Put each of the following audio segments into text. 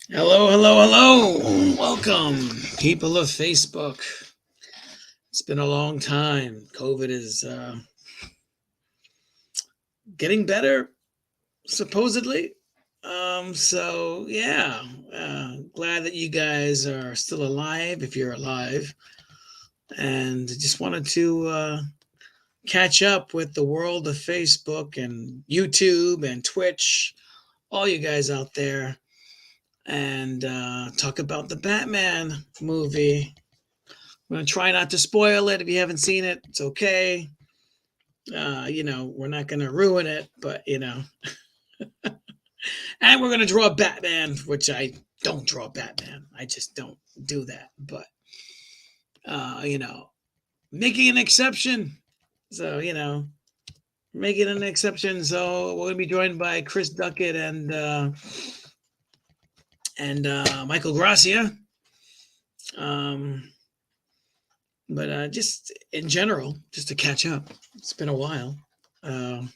Hello, hello, hello. Welcome, people of Facebook. It's been a long time. COVID is getting better, supposedly. Glad that you guys are still alive, if you're alive. And just wanted to catch up with the world of Facebook and YouTube and Twitch, all you guys out there, and talk about the Batman movie. I'm going to try not to spoil it. If you haven't seen it, it's okay. We're not going to ruin it, but, and we're going to draw Batman, which I don't draw Batman. I just don't do that. But, making an exception. So, making an exception. So we're going to be joined by Chris Duckett and Michael Gracia. But just in general, just to catch up, it's been a while. I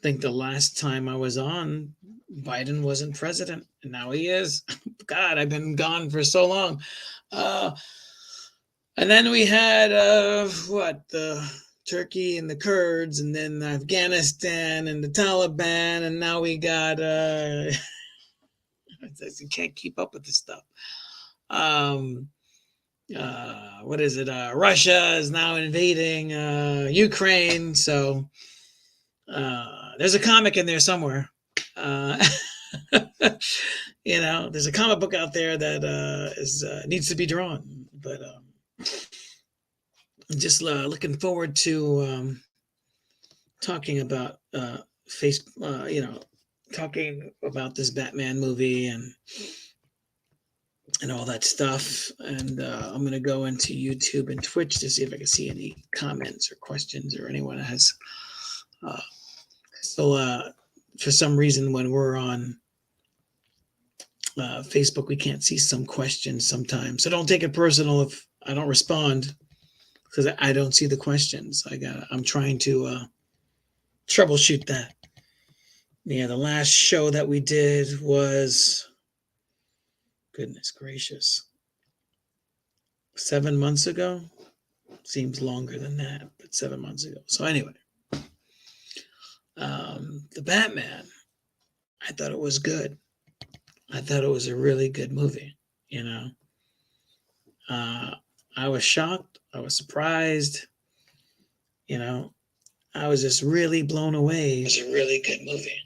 think the last time I was on, Biden wasn't president, and now he is. God, I've been gone for so long. And then we had the Turkey and the Kurds, and then Afghanistan and the Taliban, and now we got you can't keep up with this stuff. What is it? Russia is now invading Ukraine. So there's a comic in there somewhere. There's a comic book out there that needs to be drawn. But I'm just looking forward to talking about talking about this Batman movie and all that stuff. And I'm going to go into YouTube and Twitch to see if I can see any comments or questions or anyone has. For some reason, when we're on Facebook, we can't see some questions sometimes. So don't take it personal if I don't respond because I don't see the questions. I'm trying to troubleshoot that. Yeah, the last show that we did was, goodness gracious, 7 months ago. Seems longer than that, but 7 months ago. So anyway, the Batman, I thought it was good. I thought it was a really good movie. I was shocked. I was surprised. I was just really blown away. It was a really good movie.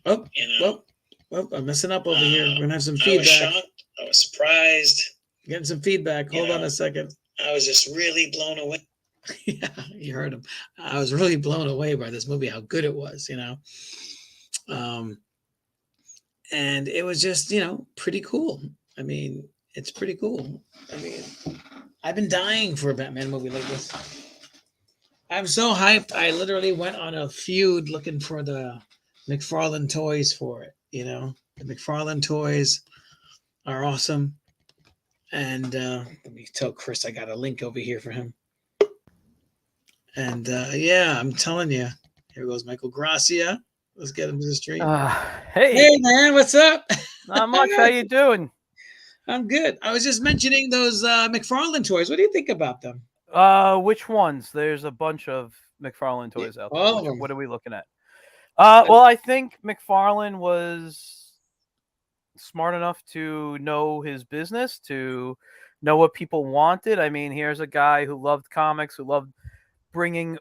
I'm messing up over here. We're gonna have some feedback. I was shocked. I was surprised. Getting some feedback. Hold on a second. I was just really blown away. Yeah, you heard him. I was really blown away by this movie, how good it was, and it was just, pretty cool. I mean, it's pretty cool. I mean, I've been dying for a Batman movie like this. I'm so hyped. I literally went on a feud looking for the McFarlane toys for it. The McFarlane toys are awesome. And let me tell Chris I got a link over here for him. And I'm telling you, here goes Michael Gracia. Let's get him to the stream. Hey man, what's up? Not much. How you doing? I'm good. I was just mentioning those McFarlane toys. What do you think about them? Which ones? There's a bunch of McFarlane toys out there. All of them. What are we looking at? Well, I think McFarlane was smart enough to know his business, to know what people wanted. I mean, here's a guy who loved comics, who loved bringing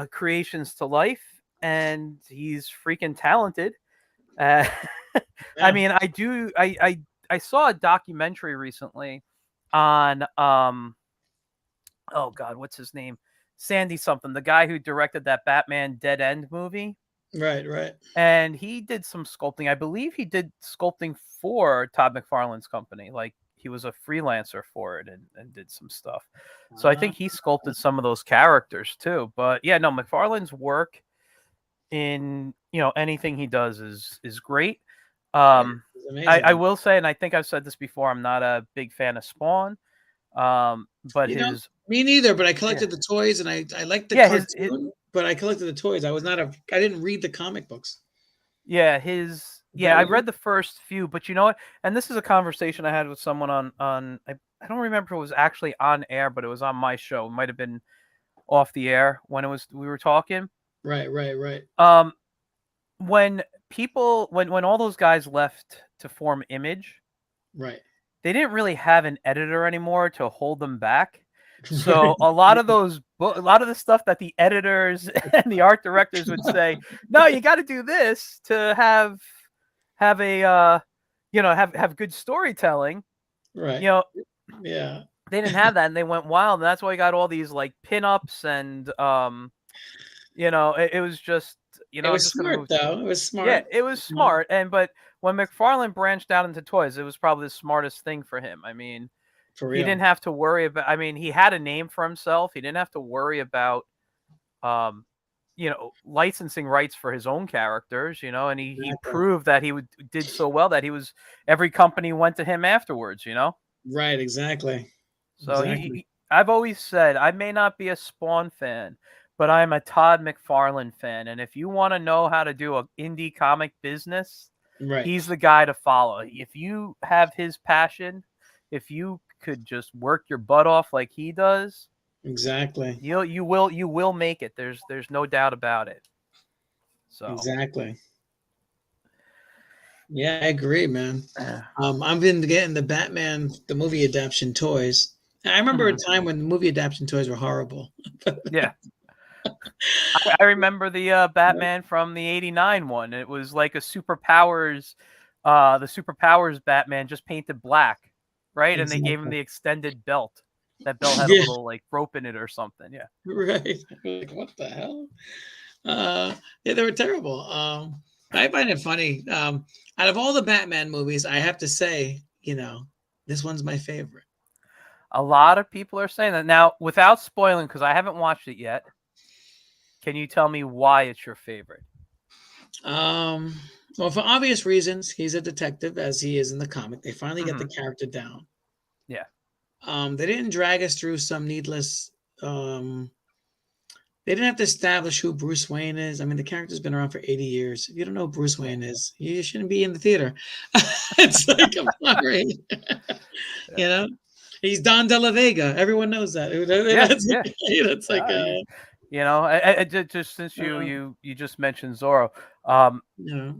creations to life, and he's freaking talented. I mean, I saw a documentary recently on oh God, what's his name? Sandy something, the guy who directed that Batman Dead End movie. Right. And he did some sculpting. I believe he did sculpting for Todd McFarlane's company. Like, he was a freelancer for it and did some stuff. So I think he sculpted some of those characters too. But yeah, no, McFarlane's work in, anything he does is great. I will say, and I think I've said this before, I'm not a big fan of Spawn. But me neither, but I collected the toys and I liked the cartoon, but I collected the toys. I didn't read the comic books. Yeah, his Yeah, I read the first few, but you know what? And this is a conversation I had with someone on I don't remember if it was actually on air, but it was on my show. It might have been off the air when we were talking. Right, right, right, Um, when when all those guys left to form Image, right, they didn't really have an editor anymore to hold them back. right. So a lot of a lot of the stuff that the editors and the art directors would say, no, you got to do this to have a have good storytelling. Right. You know, Yeah. they didn't have that, and they went wild, and that's why we got all these like pinups and it was just It I'm was just gonna smart move. though. It was Yeah, smart. it was Smart. smart, but when McFarlane branched out into toys, it was probably the smartest thing for him. I mean, For he real. didn't have to worry about. I mean, he had a name for himself. He didn't have to worry about, um, licensing rights for his own characters. And he Exactly. proved that did so well that every company went to him afterwards. Right, exactly. So Exactly. I've always said I may not be a Spawn fan, but I'm a Todd McFarlane fan. And if you want to know how to do an indie comic business, Right. he's the guy to follow. If you have his passion, if you could just work your butt off like he does, Exactly. you will make it. There's no doubt about it. So Exactly. Yeah, I agree, man. I've been getting the Batman, the movie adaptation toys. I remember a mhm. time when the movie adaptation toys were horrible. Yeah. I remember the Batman from the '89 one. It was like a superpowers, the superpowers Batman just painted black, right? And they gave him Exactly. the extended belt. That belt had a Yeah, little like rope in it or something. Yeah. right. Like, what the hell? Yeah, they were terrible. I find it funny. Out of all the Batman movies, I have to say, this one's my favorite. A lot of people are saying that now, without spoiling, because I haven't watched it yet. Can you tell me why it's your favorite? Um, well, for obvious reasons, he's a detective as he is in the comic. They finally get the hmm character down. Yeah. They didn't drag us through some needless. They didn't have to establish who Bruce Wayne is. I mean, the character's been around for 80 years. If you don't know who Bruce Yeah. Wayne is, you shouldn't be in the theater. It's like, I'm sorry. Yeah. you know, he's Don De La Vega. Everyone knows that. Yeah. That's, Yeah. that's like, Just since you uh, you you just mentioned Zorro, um, you know,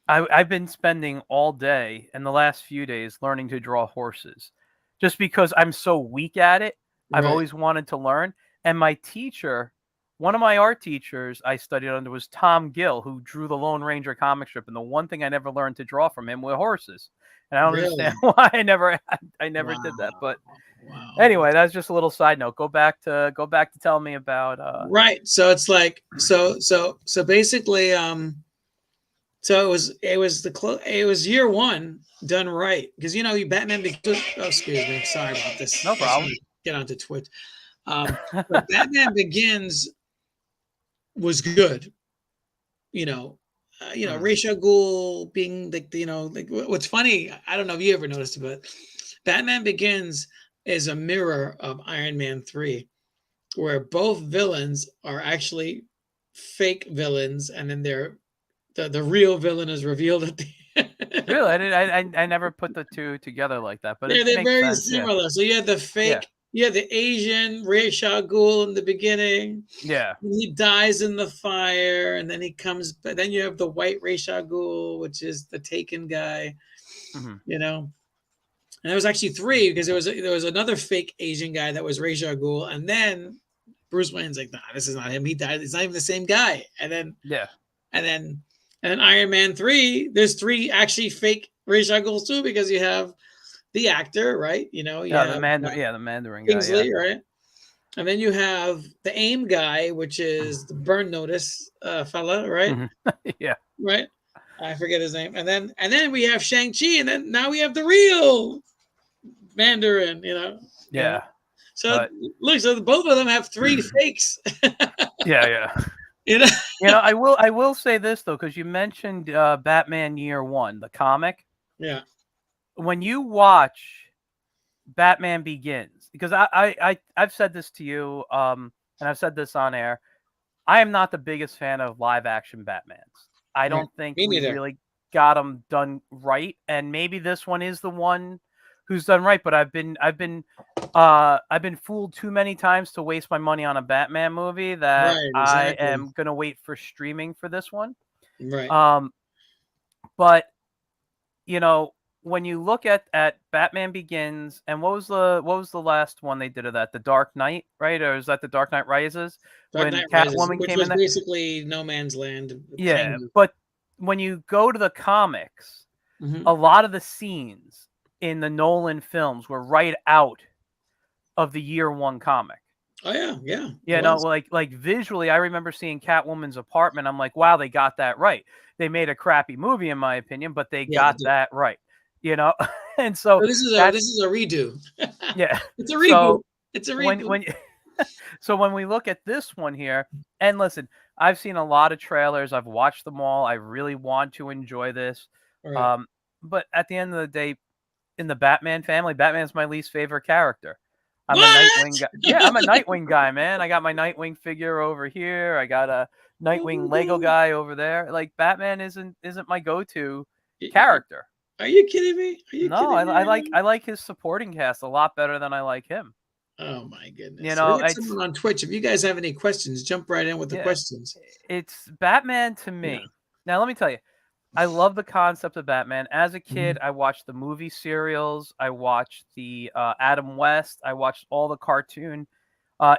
I've been spending all day and the last few days learning to draw horses, just because I'm so weak at it. I've right, always wanted to learn, and my teacher, one of my art teachers I studied under was Tom Gill, who drew the Lone Ranger comic strip, and the one thing I never learned to draw from him were horses, and I don't understand really. why I never did that. Wow, But wow. anyway, that's just a little side note. Go back to tell me about Right. So it's like, so basically, so it was year one done right because Batman. Oh, excuse me, sorry about this. no I just problem. want to get onto Twitch. But Batman Begins was good. You know, Mhm. Ra's al Ghul being like like what's funny. I don't know if you ever noticed it, but Batman Begins is a mirror of Iron Man 3, where both villains are actually fake villains, and then the real villain is revealed at the end. Really, I never put the two together like that, but it They're makes very sense. Yeah. similar. So you had the Yeah. fake, you had the Asian Ra's al Ghul in the beginning. Yeah. And he dies in the fire, and then he comes. But then you have the white Ra's al Ghul, which is the Taken guy. Mhm. You know, and there was actually three because there was another fake Asian guy that was Ra's al Ghul, and then Bruce Wayne's like, nah, this is not him. He died. It's not even the same guy. Yeah. And then and then Iron Man 3, there's three actually fake Ra's al Ghuls too, because you have the actor, right? You Yeah, the have Mandarin yeah, the Mandarin guy, yeah. Kingsley, right? And then you have the AIM guy, which is the Burn Notice fella, right? Mhm. Yeah. Right? I forget his name. And then we have Shang-Chi, and then now we have the real Mandarin. You know. Yeah. So But look, so both of them have three fakes. yeah, yeah. you know? I will say this though, because you mentioned Batman Year One, the comic. Yeah. When you watch Batman Begins, because I've said this to you, and I've said this on air. I am not the biggest fan of live action Batmans. I Right. don't think Me we neither. really got them done right, and maybe this one is the one who's done right. But I've been fooled too many times to waste my money on a Batman movie that Right, I exactly. am gonna wait for streaming for this one. Right. But you know, when you look at Batman Begins, and what was the last one they did of that? The Dark Knight, right? Or is that the Dark Knight Rises Dark when Knight Rises, Catwoman which came in was there? basically No Man's Land, kind Yeah, of. but when you go to the comics, a Hmm. lot of the scenes in the Nolan films were right out of the year one comic. Oh yeah, yeah, it Yeah, no, was. like visually, I remember seeing Catwoman's apartment. I'm like, wow, they got that right. They made a crappy movie, in my opinion, but they Yeah, they got did. that right. You know, and so So this that's is a redo. yeah. It's a reboot. So It's a when reboot. when so when we look at this one here, and listen, I've seen a lot of trailers. I've watched them all. I really want to enjoy this. All right. Um, but at the end of the day, in the Batman family, Batman's my least favorite character. I'm a Nightwing What? guy. Yeah, I'm a Nightwing guy, man. I got my Nightwing figure over here. I got a Oh my Nightwing Lego God. guy over there. Like Batman isn't my go-to Y- y- character. Are you kidding me? Are you No, kidding me right now? I like his supporting cast a lot better than I like him. Oh my You goodness. We know, got someone on Twitch. If you guys have any questions, jump right in with the yeah, questions. it's Batman to Yeah. me. Now, let me tell you, I love the concept of Batman. As a Mhm. kid, I watched the movie serials. I watched the Adam West. I watched all the cartoon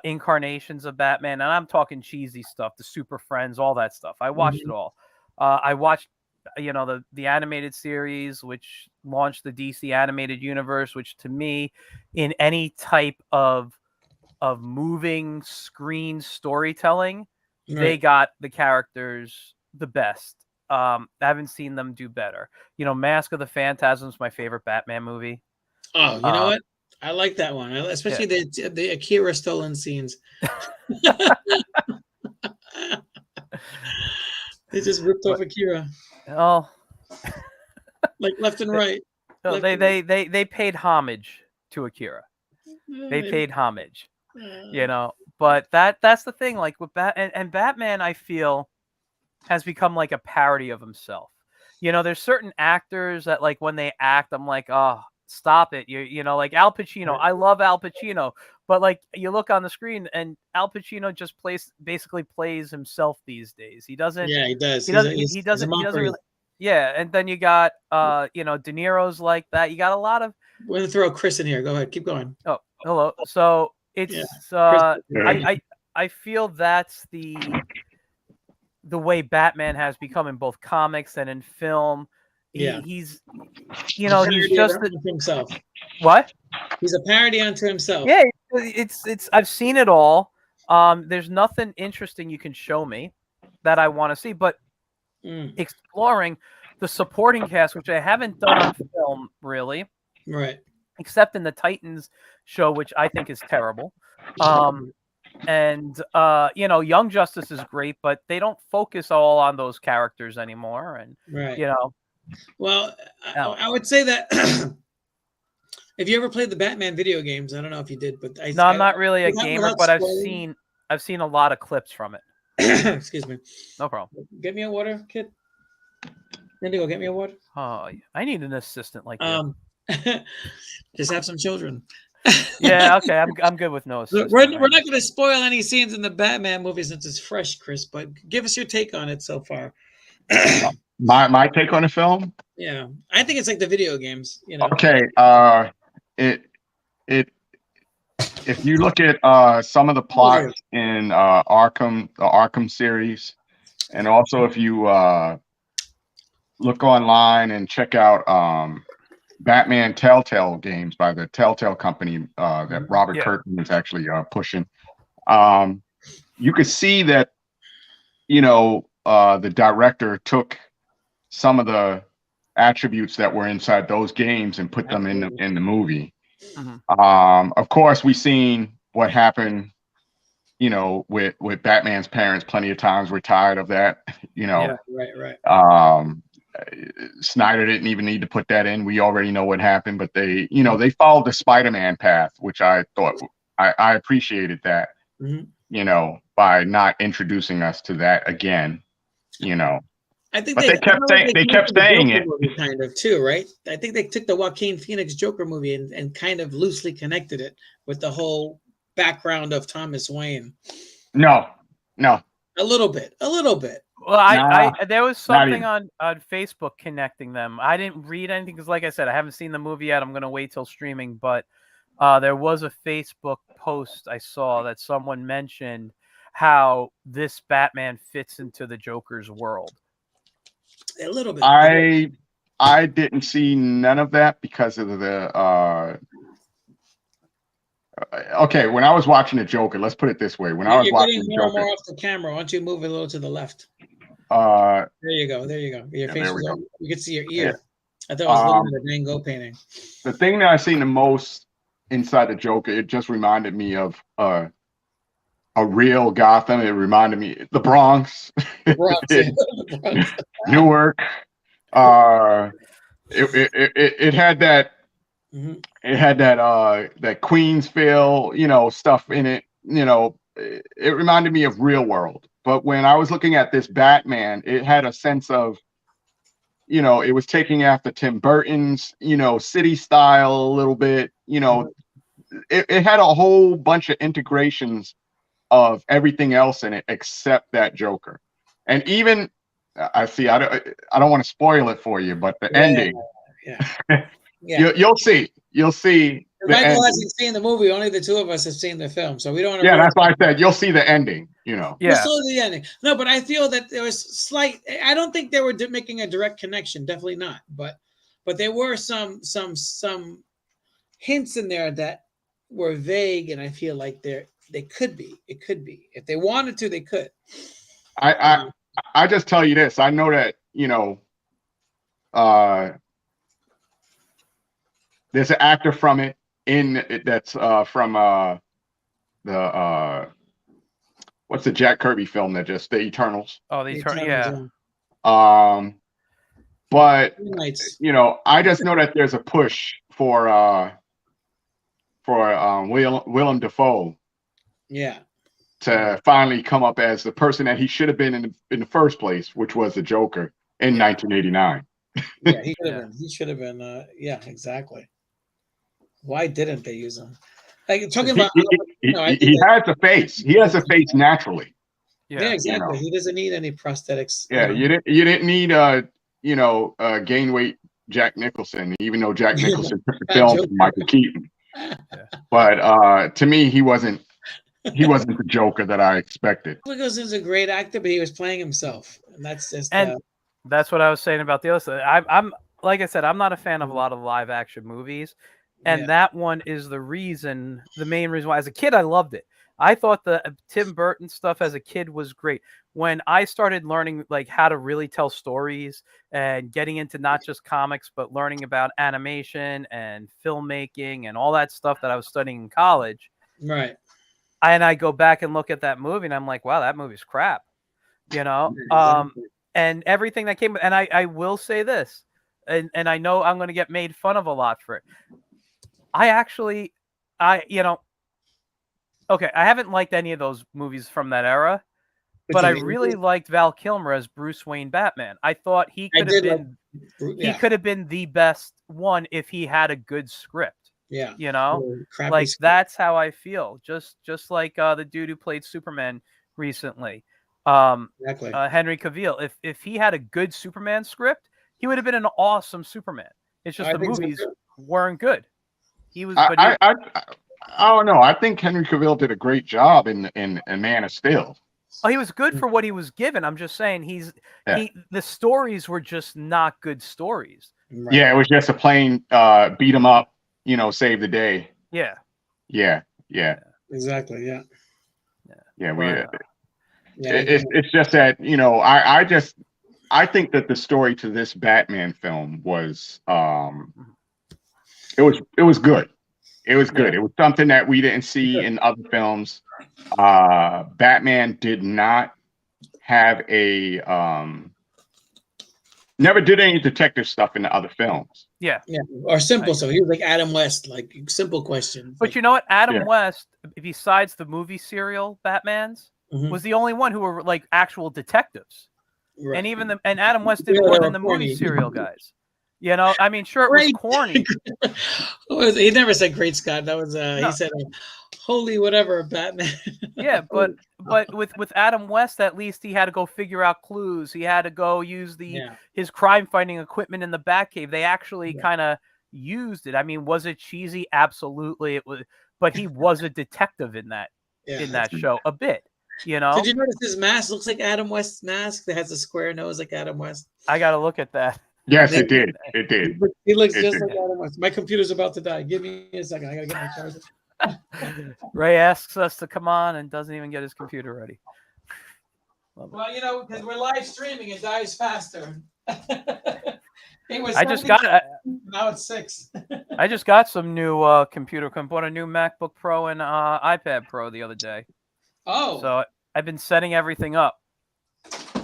incarnations of Batman, and I'm talking cheesy stuff, the Super Friends, all that stuff. I watched it Mhm. all. I watched, the animated series, which launched the DC animated universe, which to me, in any type of moving screen storytelling, they Right. got the characters the best. I haven't seen them do better. Mask of the Phantasm is my favorite Batman movie. Oh, you know Um, what? I like that one. yeah. Especially the Akira stolen scenes. They just ripped off But Akira, oh, like left and they, right, no, left they and right. they they they paid homage to Akira. They Uh, paid homage, uh, But that's the thing. Like with and Batman, I feel has become like a parody of himself. There's certain actors that like when they act, I'm like, oh, stop it. Like Al Pacino. right. I love Al Pacino, but like you look on the screen and Al Pacino just basically plays himself these days. He doesn't. Yeah, he does. He doesn't. He's a He doesn't mockery. really. Yeah, and then you got De Niro's like that. You got a lot of We're gonna throw Chris in here. Go ahead, keep going. oh hello. So Yeah, it's Chris. I feel that's the way Batman has become in both comics and in film. Yeah, He's he's a he's parody of just unto himself. what? He's a parody unto himself. Yeah, it's I've seen it all. There's nothing interesting you can show me that I want to see, but Mm, exploring the supporting cast, which I haven't done on film really, right. except in the Titans show, which I think is terrible. Um, and Young Justice is great, but they don't focus all on those characters anymore. And Right. you know, Well, I don't I know. would say that if you ever played the Batman video games, I don't know if you did, but No, I'm not really a gamer, without but spoiling. I've seen a lot of clips from it. Excuse me. No problem. Get me a water, kid. Indigo, get me a water. Oh, I need an assistant like you. Um, just have some children. Yeah, okay, I'm good with no We're, assistant we're right not now. going to spoil any scenes in the Batman movie since it's fresh, Chris, but give us your take on it so far. My take on the film. Yeah, I think it's like the video games, you know. Okay, it it if you look at some of the How old are you? plots in the Arkham series, and also if you look online and check out Batman Telltale games by the Telltale company that Robert Yeah, Kirkman is actually pushing, um, you could see that the director took some of the attributes that were inside those games and put them in Absolutely. the movie. hmm Of course, we've seen what happened, with Batman's parents plenty of times. We're tired of that. yeah, Right. Um, Snyder didn't even need to put that in. We already know what happened, but they followed the Spider-Man path, which I thought I appreciated that, Hmm. by not introducing us to that again, you know. I think But they they came kept from the saying Joker it. movie kind of too, right? I think they took the Joaquin Phoenix Joker movie and kind of loosely connected it with the whole background of Thomas Wayne. No, no, A little bit, a little bit. Well, nah, there was not something even. on Facebook connecting them. I didn't read anything because, like I said, I haven't seen the movie yet. I'm gonna wait till streaming. But there was a Facebook post I saw that someone mentioned how this Batman fits into the Joker's world. A little bit. I didn't see none of that because of the. Okay, when I was watching the Joker, let's put it this way: when I was You're watching getting the more and more Joker, off the camera. Why don't you move a little to the left? uh, There you go. There you go. Your yeah, face there we was go. on. You could see your Yeah. ear. I thought I was looking Um, at a Van Gogh painting. the thing that I seen the most inside the Joker, it just reminded me of a real Gotham. It reminded me the Bronx, The Bronx, yeah. The Bronx. Newark. Uh, it had that. Mhm. It had that Queens feel, stuff in it. It reminded me of Real World. But when I was looking at this Batman, it had a sense of, it was taking after Tim Burton's, city style a little bit. It had a whole bunch of integrations of everything else in it except that Joker. And even I see, I don't want to spoil it for you, but the Yeah, ending, yeah, yeah. you'll see the Michael ending. hasn't seen the movie. Only the two of us have seen the film, so we don't want to Yeah, ruin. that's why I said you'll see the ending. We'll Yeah, still the ending. No, but I feel that there was slight. I don't think they were making a direct connection. Definitely not. But there were some hints in there that were vague, and I feel like they could be. It could be if they wanted to, they could. I I I just tell you this. I know that uh, there's an actor from it that's from the what's the Jack Kirby film that just the Eternals. oh, the The Eternal, Eternals, yeah. But Nights. I just know that there's a push for Willem Dafoe Yeah. to finally come up as the person that he should have been in the first place, which was the Joker in Yeah. 1989. Yeah, he should have Yeah. been. He should have been. Yeah, exactly. Why didn't they use him? Like talking about, I think He that, has a face. He has a face naturally. yeah, Yeah. exactly. know. He doesn't need any prosthetics. Yeah, you didn't need gain weight Jack Nicholson, even though Jack Nicholson took the Fat film Joker. from Michael Keaton. But to me, he wasn't the Joker that I expected. Nicholson's a great actor, but he was playing himself, and that's just. And that's what I was saying about the other side. I'm like I said, I'm not a fan of a lot of live action movies, and Yeah. that one is the main reason why. As a kid, I loved it. I thought the Tim Burton stuff as a kid was great. When I started learning like how to really tell stories and getting into not just comics, but learning about animation and filmmaking and all that stuff that I was studying in college, Right. and I go back and look at that movie, and I'm like, wow, that movie's crap. Exactly. And everything that came, and I will say this, and I know I'm going to get made fun of a lot for it. Okay, I haven't liked any of those movies from that era, but I really liked Val Kilmer as Bruce Wayne Batman. I thought he could have been the best one if he had a good script. Yeah. Like that's how I feel. Just like the dude who played Superman recently. Exactly. Henry Cavill. If he had a good Superman script, he would have been an awesome Superman. It's just the movies weren't good. He was. I don't know. I think Henry Cavill did a great job in Man of Steel. Oh, he was good for what he was given. I'm just saying the stories were just not good stories. Right. Yeah, it was just a plain beat 'em up, save the day. Yeah. Yeah. Exactly. Yeah. It's just that I think that the story to this Batman film was it was good. It was good. It was something that we didn't see in other films. Batman did not have never did any detective stuff in the other films. Yeah. Or simple. So he was like Adam West, like simple questions. But you know what? Adam West, besides the movie serial Batman's, was the only one who were like actual detectives. Right. And even and Adam West did Yeah, more they than were the movie corny. serial guys. You know, I mean, sure, it was Great. corny. He never said Great Scott. That was he No. said holy whatever Batman. Yeah, but with Adam West, at least he had to go figure out clues. He had to go use Yeah. his crime fighting equipment in the Batcave. They actually Yeah. kind of used it. I mean, was it cheesy? Absolutely, it was. But he was a detective in that show a bit. You know. Did you notice his mask looks like Adam West's mask? That has a square nose like Adam West. I got to look at that. Yes, it did. It did. He looks It just did. like Adam West. My computer's about to die. Give me a second. I gotta get my charger. Ray asks us to come on and doesn't even get his computer ready. Well, you know, because we're live streaming, it dies faster. I just got. Now it's 6. I just got some new computer. I bought a new MacBook Pro and iPad Pro the other day. Oh, So I've been setting everything up.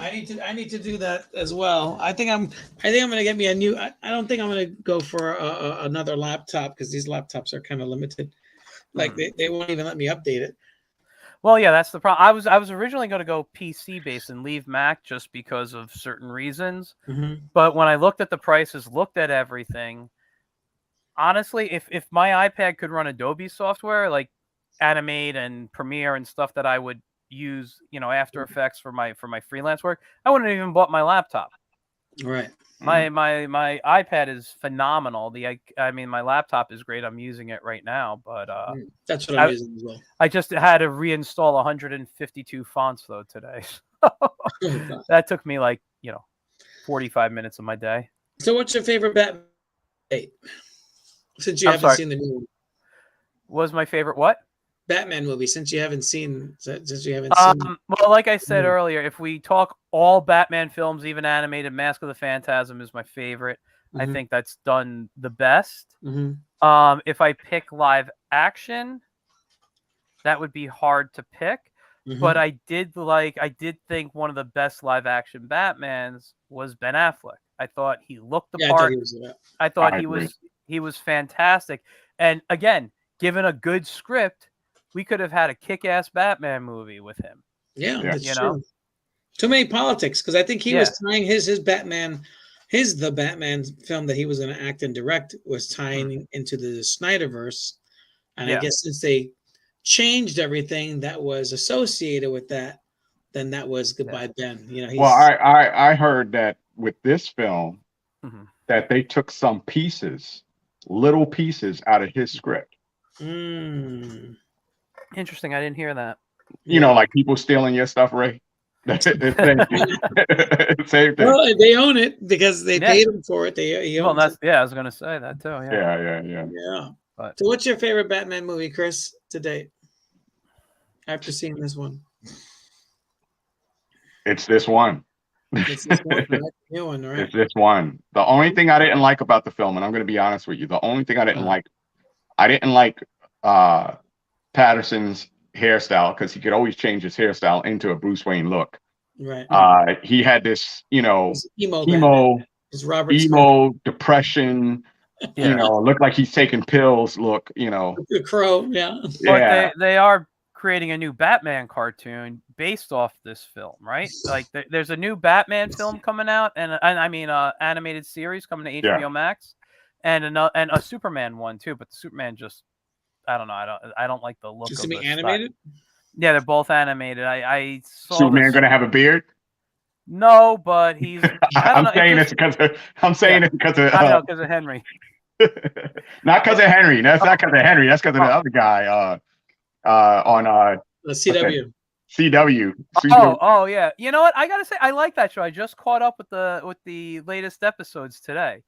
I need to do that as well. I think I'm gonna get me a new. I don't think I'm gonna go for another laptop because these laptops are kind of limited. Like they won't even let me update it. Well, yeah, that's the problem. I was originally going to go PC based and leave Mac just because of certain reasons. Mm-hmm. But when I looked at the prices, looked at everything, honestly, if my iPad could run Adobe software like Animate and Premiere and stuff that I would use, you know, After Effects for my freelance work, I wouldn't have even bought my laptop. Right. My iPad is phenomenal. I mean, my laptop is great. I'm using it right now, but that's what I'm using as well. I just had to reinstall 152 fonts though today. That took me like 45 minutes of my day. So, what's your favorite Batman? Since you haven't seen the new one. Was my favorite what? Batman movie since you haven't seen well, like I said earlier, if we talk all Batman films, even animated, Mask of the Phantasm is my favorite. I think that's done the best. If I pick live action, that would be hard to pick. But I did think one of the best live action Batmans was Ben Affleck. I thought he looked the part. I thought he was fantastic. And again, given a good script, we could have had a kick-ass Batman movie with him. Yeah, that's true. Too many politics because I think he was tying his Batman, the Batman film that he was going to act and direct was tying into the Snyderverse, and I guess since they changed everything that was associated with that, then that was goodbye Ben. You know. Well, I heard that with this film that they took some little pieces out of his script. Interesting. I didn't hear that. You know, like people stealing your stuff, Ray. That's it. Same thing. Well, they own it because they paid him for it. He owns it. I was going to say that too. Yeah. So, what's your favorite Batman movie, Chris, to date? After seeing this one, it's this one. It's this one, right? New one, right? It's this one. The only thing I didn't like about the film, and I'm going to be honest with you, the only thing I didn't like Patterson's hairstyle because he could always change his hairstyle into a Bruce Wayne look. Right. He had this, emo depression. Look like he's taking pills. Look, the Crow. Yeah. But they are creating a new Batman cartoon based off this film, right? Like there's a new Batman film coming out, and I mean animated series coming to HBO Max, and a Superman one too. But the Superman just I don't know. I don't like the look. Just to be animated? Yeah, they're both animated. I saw Superman gonna have a beard? No, but he's. I'm saying it because of Henry. Not because of Henry. That's not because of Henry. That's because of the other guy. On the CW. CW. Oh yeah. You know what? I gotta say, I like that show. I just caught up with the latest episodes today.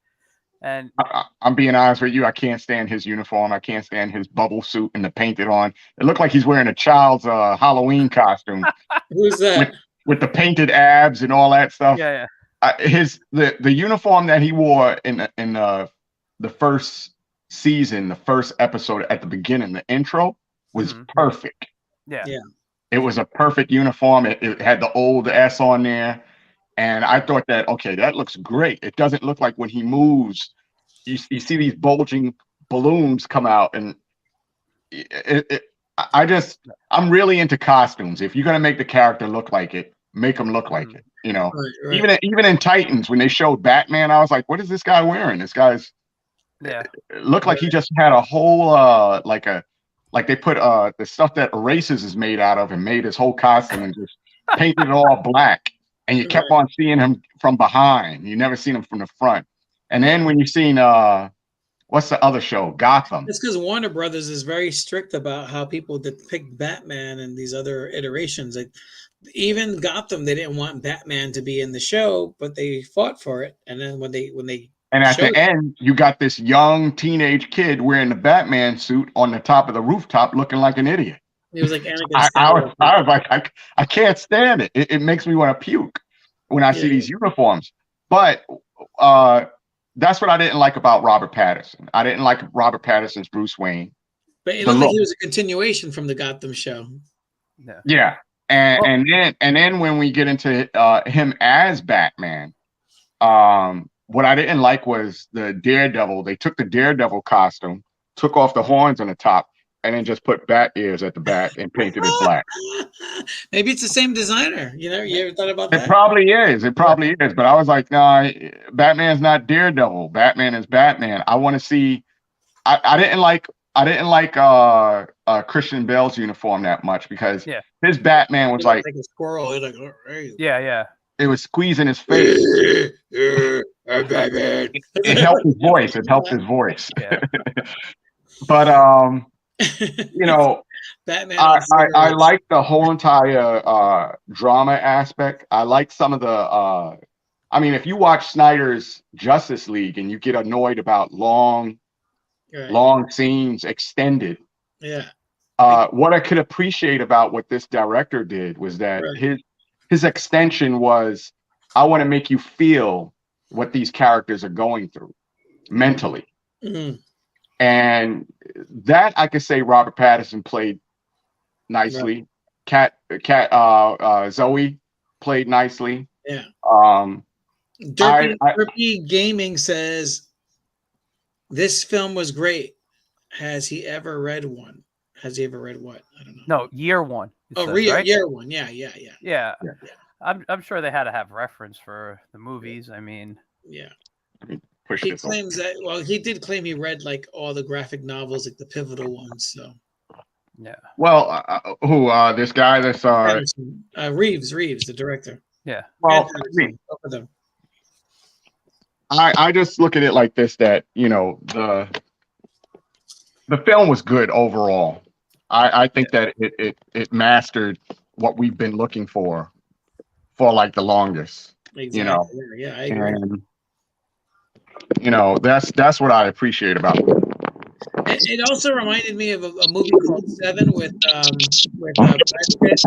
And I'm being honest with you, I can't stand his uniform. I can't stand his bubble suit and the painted on. It looked like he's wearing a child's Halloween costume. Who's that? With the painted abs and all that stuff. Yeah. The uniform that he wore in the first season, the first episode at the beginning, the intro was perfect. Yeah. It was a perfect uniform. It had the old S on there. And I thought that, okay, that looks great. It doesn't look like when he moves, you see these bulging balloons come out. And I'm really into costumes. If you're going to make the character look like it, make him look like it. You know, Right. even in Titans when they showed Batman, I was like, what is this guy wearing? This guy's Yeah. it looked like he just had a whole like they put the stuff that erasers is made out of and made his whole costume and just painted it all black. And you kept on seeing him from behind. You never seen him from the front. And then when you seen what's the other show? Gotham. It's because Warner Brothers is very strict about how people depict Batman and these other iterations. Like even Gotham, they didn't want Batman to be in the show, but they fought for it. And then when they and at the showed end, you got this young teenage kid wearing the Batman suit on the top of the rooftop, looking like an idiot. it was like Anakin I Skywalker. was like, I can't stand it. It makes me want to puke when I see these uniforms. But that's what I didn't like about Robert Pattinson. I didn't like Robert Pattinson's Bruce Wayne. But it looked like he was a continuation from the Gotham show. Yeah. And then when we get into him as Batman, what I didn't like was the Daredevil. They took the Daredevil costume, took off the horns on the top, and then just put bat ears at the back and painted it black. Maybe it's the same designer. You ever thought about that? It probably is. It probably is. But I was like, no, Batman's not Daredevil. Batman is Batman. I want to see. I didn't like Christian Bale's uniform that much because his Batman was like a squirrel. Like, oh, hey. Yeah. It was squeezing his face. It helped his voice. It helped his voice. Yeah. But you know, Batman. I like the whole entire drama aspect. I like some of the. I mean, if you watch Snyder's Justice League and you get annoyed about long scenes extended. Yeah. What I could appreciate about what this director did was that his extension was, I want to make you feel what these characters are going through mentally. Mm-hmm. And that I could say Robert Pattinson played nicely. Zoe played nicely. Yeah. Derpy Gaming says this film was great. Has he ever read one? Has he ever read what? I don't know. No, year one. Right? Year one. Yeah. Yeah. I'm sure they had to have reference for the movies. I mean, yeah. He claims that. Well, he did claim he read like all the graphic novels, like the pivotal ones. So. Yeah. Well, this guy that's Reeves, the director. Yeah. Well, I just look at it like this: that the film was good overall. I think that it mastered what we've been looking for like the longest. Exactly. Yeah, I agree. And, that's what I appreciate about it. It also reminded me of a movie called Seven with Brad Pitt.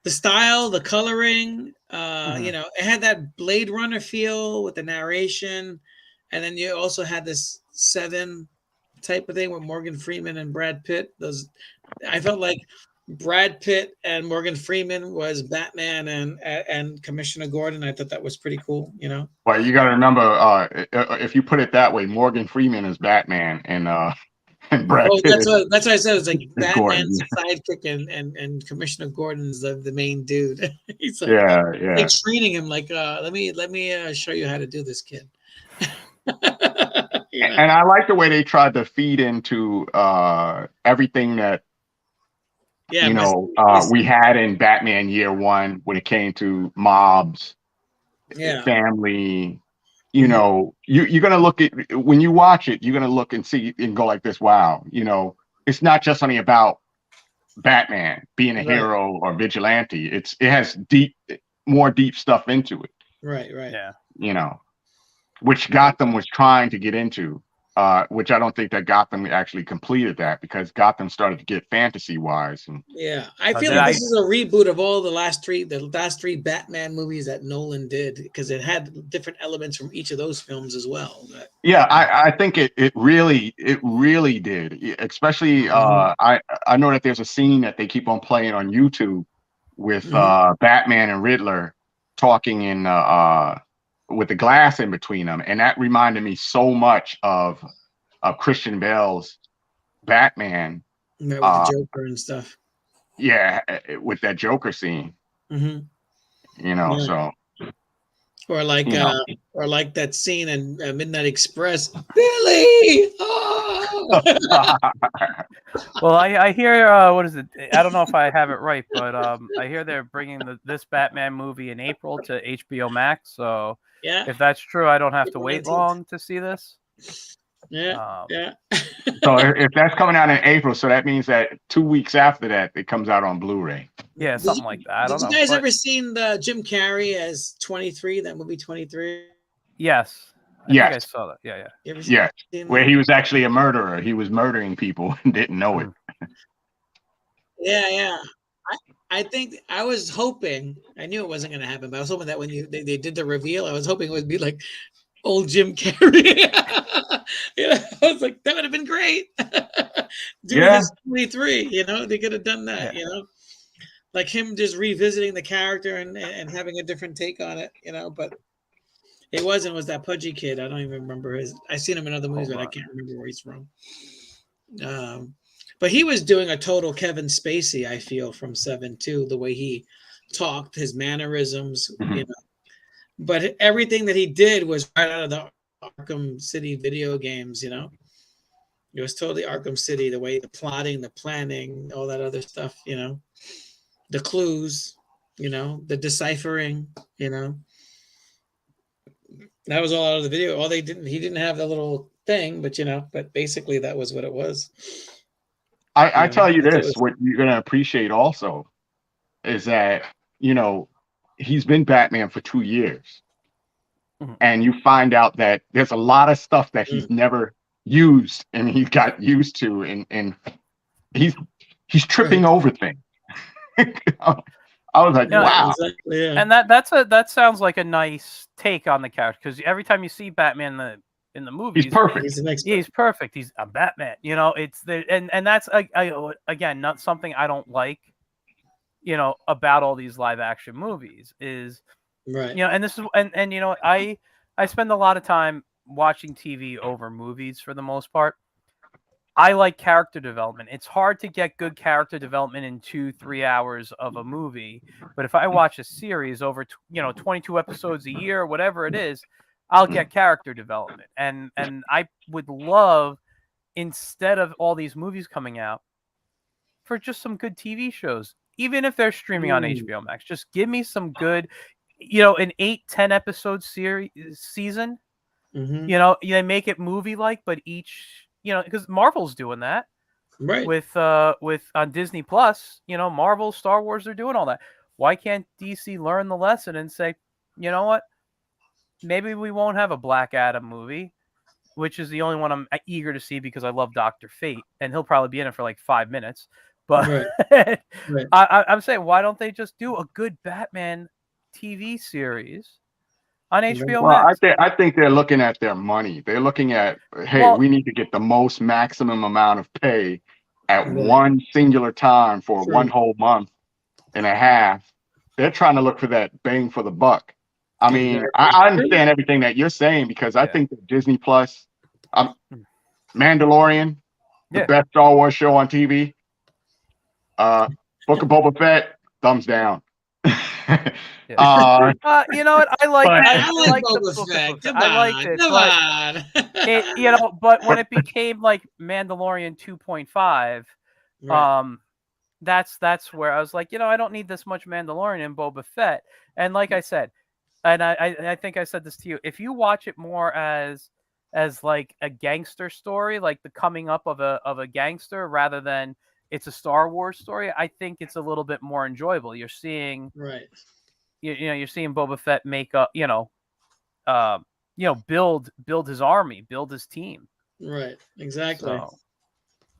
The style, the coloring, it had that Blade Runner feel with the narration, and then you also had this Seven type of thing with Morgan Freeman and Brad Pitt. I felt like Brad Pitt and Morgan Freeman was Batman and Commissioner Gordon. I thought that was pretty cool, Well, you got to remember, if you put it that way, Morgan Freeman is Batman and Brad Pitt. That's what I said. It's like Batman's sidekick and Commissioner Gordon's the main dude. He's like, like training him. Like, let me show you how to do this, kid. And I like the way they tried to feed into everything that we had in Batman Year One when it came to mobs, family. You're gonna look at, when you watch it, you're gonna look and see and go like this. Wow, it's not just only about Batman being a hero or vigilante. It has more deep stuff into it. Right. Yeah. Which Gotham was trying to get into. Which I don't think that Gotham actually completed that, because Gotham started to get fantasy wise. I feel like this is a reboot of all the last three Batman movies that Nolan did, because it had different elements from each of those films as well. I think it really did. Especially I know that there's a scene that they keep on playing on YouTube with Batman and Riddler talking in with the glass in between them, and that reminded me so much of Christian Bale's Batman with the Joker and stuff. yeah, with that Joker scene, Hmm. you know. Yeah. So Or like you know, that scene in Midnight Express. Billy. Oh! Well, I hear what is it? I don't know if I have it right, but I hear they're bringing this Batman movie in April to HBO Max. So Yeah. if that's true, I don't have to April wait 19th. long to see this. Yeah. Yeah. so if that's coming out in April, so that means that 2 weeks after that, it comes out on Blu-ray. Yeah, something like that. I don't Did know. you guys But ever seen the Jim Carrey as 23? That movie 23. yes, I think I Yes, saw that. Yeah. You ever yes, seen where that? he was actually a murderer. He was murdering people and didn't know it. Yeah, yeah. I think I was hoping. I knew it wasn't going to happen, but I was hoping that when they did the reveal, I was hoping it would be like old Jim Carrey. I was like, that would have been great. Doing Yeah. his 23, they could have done that, Yeah. like him just revisiting the character and having a different take on it, but it wasn't. Was that pudgy kid? I don't even remember his. I've seen him in other movies, but I can't remember where he's from. But he was doing a total Kevin Spacey, I feel, from 7-2, the way he talked, his mannerisms, But everything that he did was right out of the Arkham City video games, It was totally Arkham City, the way the plotting, the planning, all that other stuff, the clues, the deciphering, That was all out of the video. He didn't have the little thing, but basically that was what it was. I tell you Like it this, was. what you're gonna appreciate also is that, he's been Batman for 2 years. Mhm. And you find out that there's a lot of stuff that he's never used and he's got used to, and he's tripping over things. I was like, Yeah, wow. Exactly, yeah. And that sounds like a nice take on the character, because every time you see Batman in the movies, He's perfect. He's the next. he's perfect. He's a Batman. It's the and that's again not something I don't like. About all these live action movies is Right. and this is and I spend a lot of time watching TV over movies for the most part. I like character development. It's hard to get good character development in 2-3 hours of a movie, but if I watch a series over 22 episodes a year, whatever it is, I'll get character development. And I would love, instead of all these movies coming out, for just some good TV shows, even if they're streaming on HBO Max. Just give me some good, an 8-10 episode season. They make it movie like, but each, because Marvel's doing that. Right. With on Disney Plus, Marvel, Star Wars, they're doing all that. Why can't DC learn the lesson and say, you know what? Maybe we won't have a Black Adam movie, which is the only one I'm eager to see because I love Dr. Fate, and he'll probably be in it for like 5 minutes. But Right. I'm saying, why don't they just do a good Batman TV series on HBO Well, Max? I think they're looking at their money. They're looking at, hey, Well- we need to get the most maximum amount of pay at Right. one singular time for Sure. one whole month and a half. They're trying to look for that bang for the buck. I mean, Exactly. I understand everything that you're saying, because I think that Disney Plus, Mandalorian, the best Star Wars show on TV. Book of Boba Fett, thumbs down. You know what? I like Boba the Book of Fett. Boba Fett. Come I on, liked it, come but on. but when it became like Mandalorian 2.5, Right. that's where I was like, I don't need this much Mandalorian in Boba Fett. And like I said, and I think I said this to you, if you watch it more as like a gangster story, like the coming up of a gangster, rather than it's a Star Wars story, I think it's a little bit more enjoyable. You're seeing Right. you're seeing Boba Fett make up, build his army, build his team. Right. Exactly. So,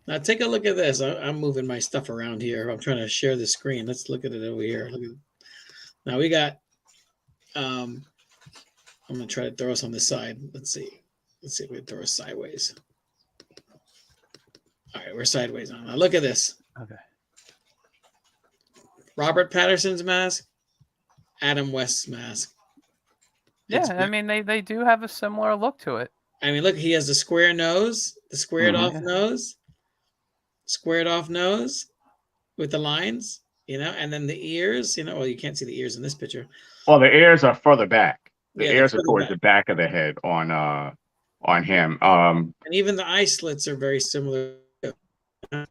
Now take a look at this. I'm moving my stuff around here. I'm trying to share the screen. Let's look at it over here. Now we got. I'm gonna try to throw us on the side. Let's see if we can throw us sideways. All right, we're sideways on. Now look at this. okay. Robert Patterson's mask, Adam West's mask. Yeah, I mean they do have a similar look to it. I mean, look, he has the square nose, the squared off nose, with the lines, and then the ears, well, you can't see the ears in this picture. Well, the ears are further back. The Yeah, they're ears are further towards back. the back of the head on him. And even the eye slits are very similar. I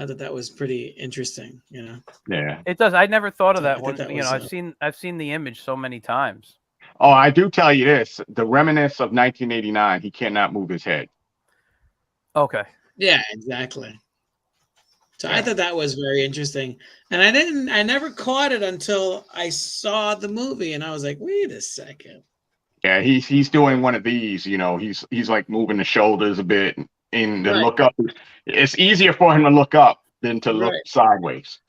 thought that was pretty interesting, Yeah. It does. I never thought of So I that thought one. that was I've seen the image so many times. Oh, I do tell you this: the reminiscence of 1989. He cannot move his head. Okay. yeah, exactly. So I Yeah. thought that was very interesting. And I never caught it until I saw the movie and I was like, wait a second. Yeah, he's doing one of these. He's like moving the shoulders a bit and to Right. look up. It's easier for him to look up than to look Right. sideways.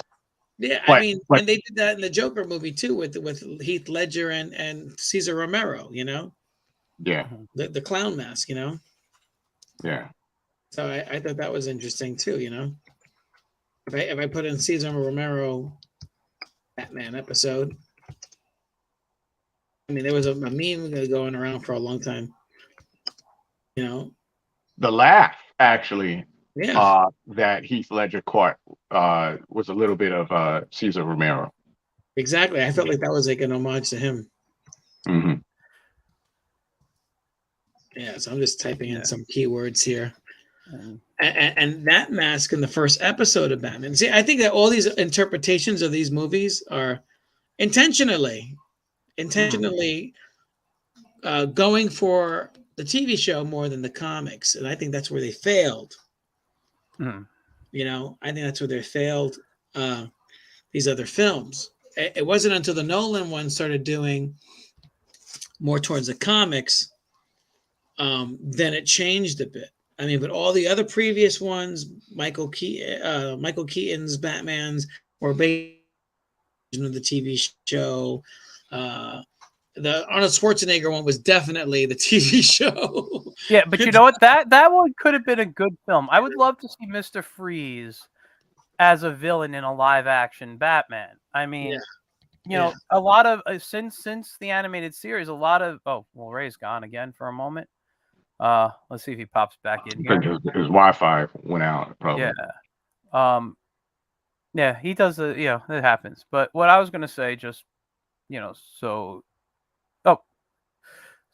Yeah, I But mean, and they did that in the Joker movie too with Heath Ledger and Cesar Romero, yeah, the clown mask, yeah. So I thought that was interesting too, If I put in Cesar Romero Batman episode, I mean, there was a meme going around for a long time, The laugh actually Yeah, that Heath Ledger caught was a little bit of Cesar Romero. exactly. I felt like that was like an homage to him. Mm-hmm. Yeah, so I'm just typing in some keywords here. Mhm. And that mask in the first episode of Batman. See, I think that all these interpretations of these movies are intentionally going for the TV show more than the comics, and I think that's where they failed. Mhm. I think that's where they failed. These other films. It wasn't until the Nolan one started doing more towards the comics, then it changed a bit. I mean, but all the other previous ones, Michael Keaton's Batman's, were based on the TV show. The Arnold Schwarzenegger one was definitely the TV show. Yeah, but you know what? That one could have been a good film. I would love to see Mr. Freeze as a villain in a live action Batman. I mean, a lot of since the animated series, a lot of Ray's gone again for a moment. Let's see if he pops back in here. His Wi-Fi went out, probably. Yeah. Yeah, he does it happens. But what I was gonna say, just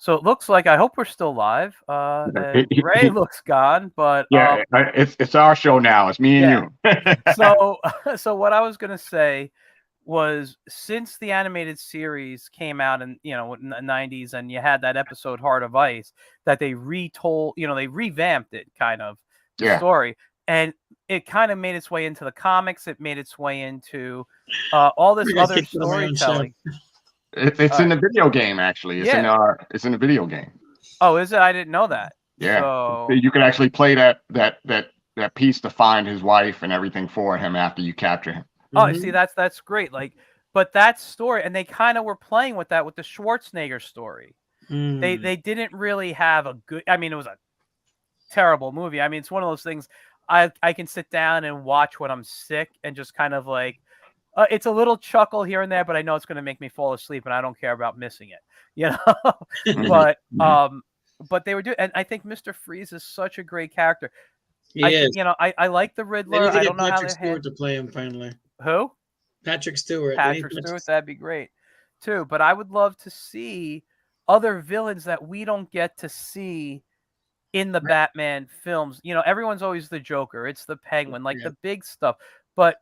so it looks like, I hope we're still live. And Ray looks gone, but yeah, it's our show now. It's me and you. so what I was gonna say was, since the animated series came out in in the 90s, and you had that episode Heart of Ice, that they retold, they revamped it kind of, the story, and it kind of made its way into the comics. It made its way into all this other storytelling. It's in the video game, actually. It's in the video game. Oh, is it? I didn't know that. Yeah, so you can actually play that piece to find his wife and everything for him after you capture him. Oh, see, that's great. Like, but that story, and they kind of were playing with that with the Schwarzenegger story. They didn't really have a good. I mean, it was a terrible movie. I mean, it's one of those things I can sit down and watch when I'm sick and just kind of like. It's a little chuckle here and there, but I know it's going to make me fall asleep, and I don't care about missing it, But they were doing, and I think Mr. Freeze is such a great character. I like the Riddler. I don't know how Patrick Stewart to play him finally. Who? Patrick Stewart. Patrick Stewart, that'd be great too. But I would love to see other villains that we don't get to see in the Batman films. Everyone's always the Joker. It's the Penguin, like the big stuff. But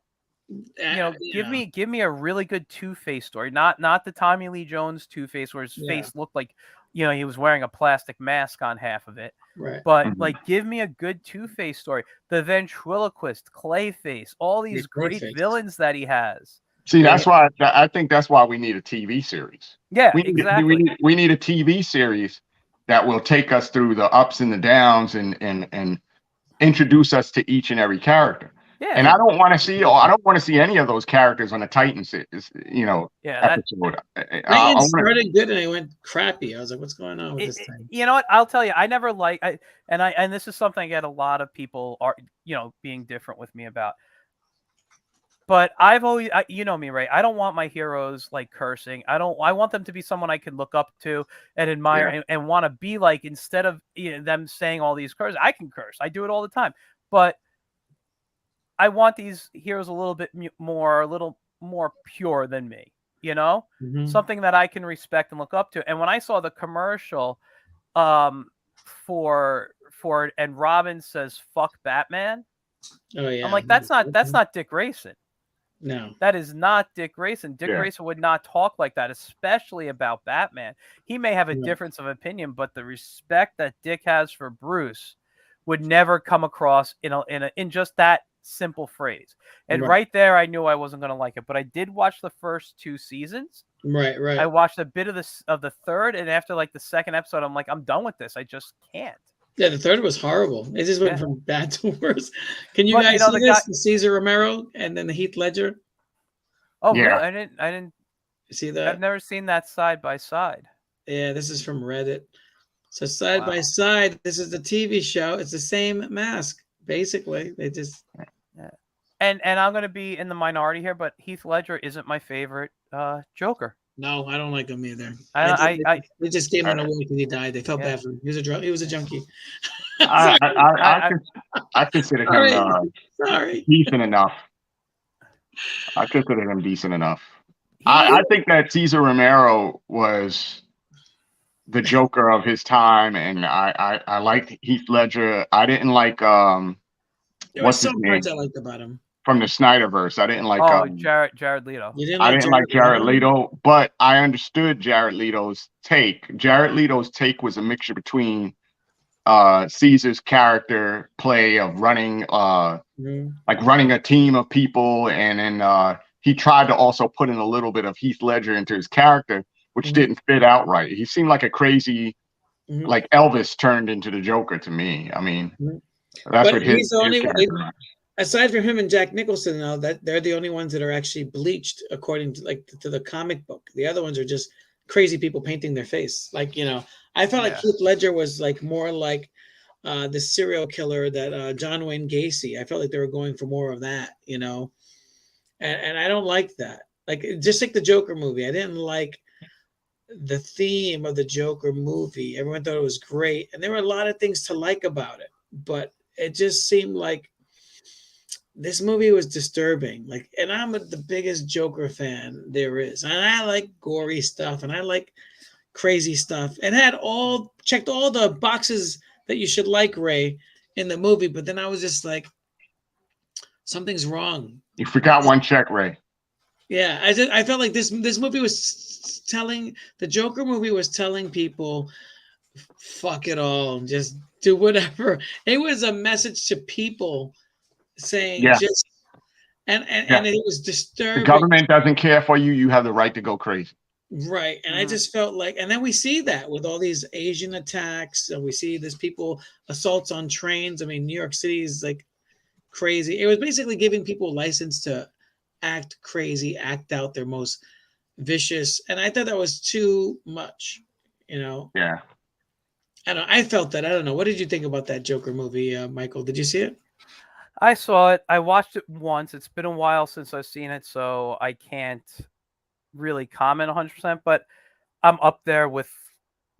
give me a really good Two-Face story. Not the Tommy Lee Jones Two-Face where his face looked like, he was wearing a plastic mask on half of it. Right. But like, give me a good Two-Face story. The ventriloquist, Clayface, all these great villains that he has. See, that's why I think that's why we need a TV series. Yeah, exactly. We need a TV series that will take us through the ups and the downs and introduce us to each and every character. Yeah. And I don't want to see any of those characters on the Titans, episode. Titans started good and it went crappy. I was like, what's going on with this thing? You know what? I'll tell you, I never and this is something I get a lot of people are, being different with me about. But I've always, you know me, Ray. I don't want my heroes like cursing. I want them to be someone I can look up to and admire and want to be like, instead of them saying all these curses. I can curse. I do it all the time. But I want these heroes a little bit more, a little more pure than me, you know, something that I can respect and look up to. And when I saw the commercial, for and Robin says "fuck Batman," Oh yeah. I'm like, that's not Dick Grayson. No. That is not Dick Grayson. Dick Yeah. Grayson would not talk like that, especially about Batman. He may have a Right. difference of opinion, but the respect that Dick has for Bruce would never come across in just that simple phrase. And right there, I knew I wasn't going to like it. But I did watch the first 2 seasons. Right. I watched a bit of the third, and after like the second episode, I'm like, I'm done with this. I just can't. Yeah, the third was horrible. It just went from bad to worse. Can you But, guys you know, see the this? guy- Caesar Romero and then the Heath Ledger. Oh, Yeah. really? I didn't. You see that? I've never seen that side by side. Yeah, this is from Reddit. So side by Wow. side, this is the TV show. It's the same mask, basically. They just Yeah. And I'm going to be in the minority here, but Heath Ledger isn't my favorite Joker. no, I don't like him either. I They just gave him away because he died. They felt bad for him. He was a junkie. I consider him Sorry. decent enough. I consider him decent enough. I think that Cesar Romero was the Joker of his time, and I liked Heath Ledger. I didn't like There were what's his some name parts I liked about him. from the Snyderverse. I didn't like Jared Leto. You didn't I like didn't like Jared Leto, but I understood Jared Leto's take. Jared Leto's take was a mixture between Caesar's character play of running like running a team of people, and then he tried to also put in a little bit of Heath Ledger into his character, which didn't fit out right. He seemed like a crazy like Elvis turned into the Joker to me. I mean, that's what his character. Aside from him and Jack Nicholson, though, that they're the only ones that are actually bleached according to to the comic book. The other ones are just crazy people painting their face. Like, you know, I felt like Heath Ledger was like more like the serial killer that John Wayne Gacy. I felt like they were going for more of that, you know, and I don't like that. Like, just like the Joker movie, I didn't like the theme of the Joker movie. Everyone thought it was great, and there were a lot of things to like about it, but it just seemed like this movie was disturbing. Like, and I'm the biggest Joker fan there is, and I like gory stuff, and I like crazy stuff, and checked all the boxes that you should like, Ray, in the movie. But then I was just like, something's wrong. You forgot one check, Ray. Yeah, I felt like this movie was telling, the Joker movie was telling people, fuck it all, just do whatever. It was a message to people saying just and it was disturbing. The government doesn't care for you. You have the right to go crazy. Right. And I just felt like, and then we see that with all these Asian attacks, and we see this people assaults on trains. I mean, New York City is like crazy. It was basically giving people license to act crazy, act out their most vicious. And I thought that was too much, you know? Yeah. I felt that. I don't know. What did you think about that Joker movie, Michael? Did you see it? I saw it. I watched it once. It's been a while since I've seen it, so I can't really comment 100%, but I'm up there with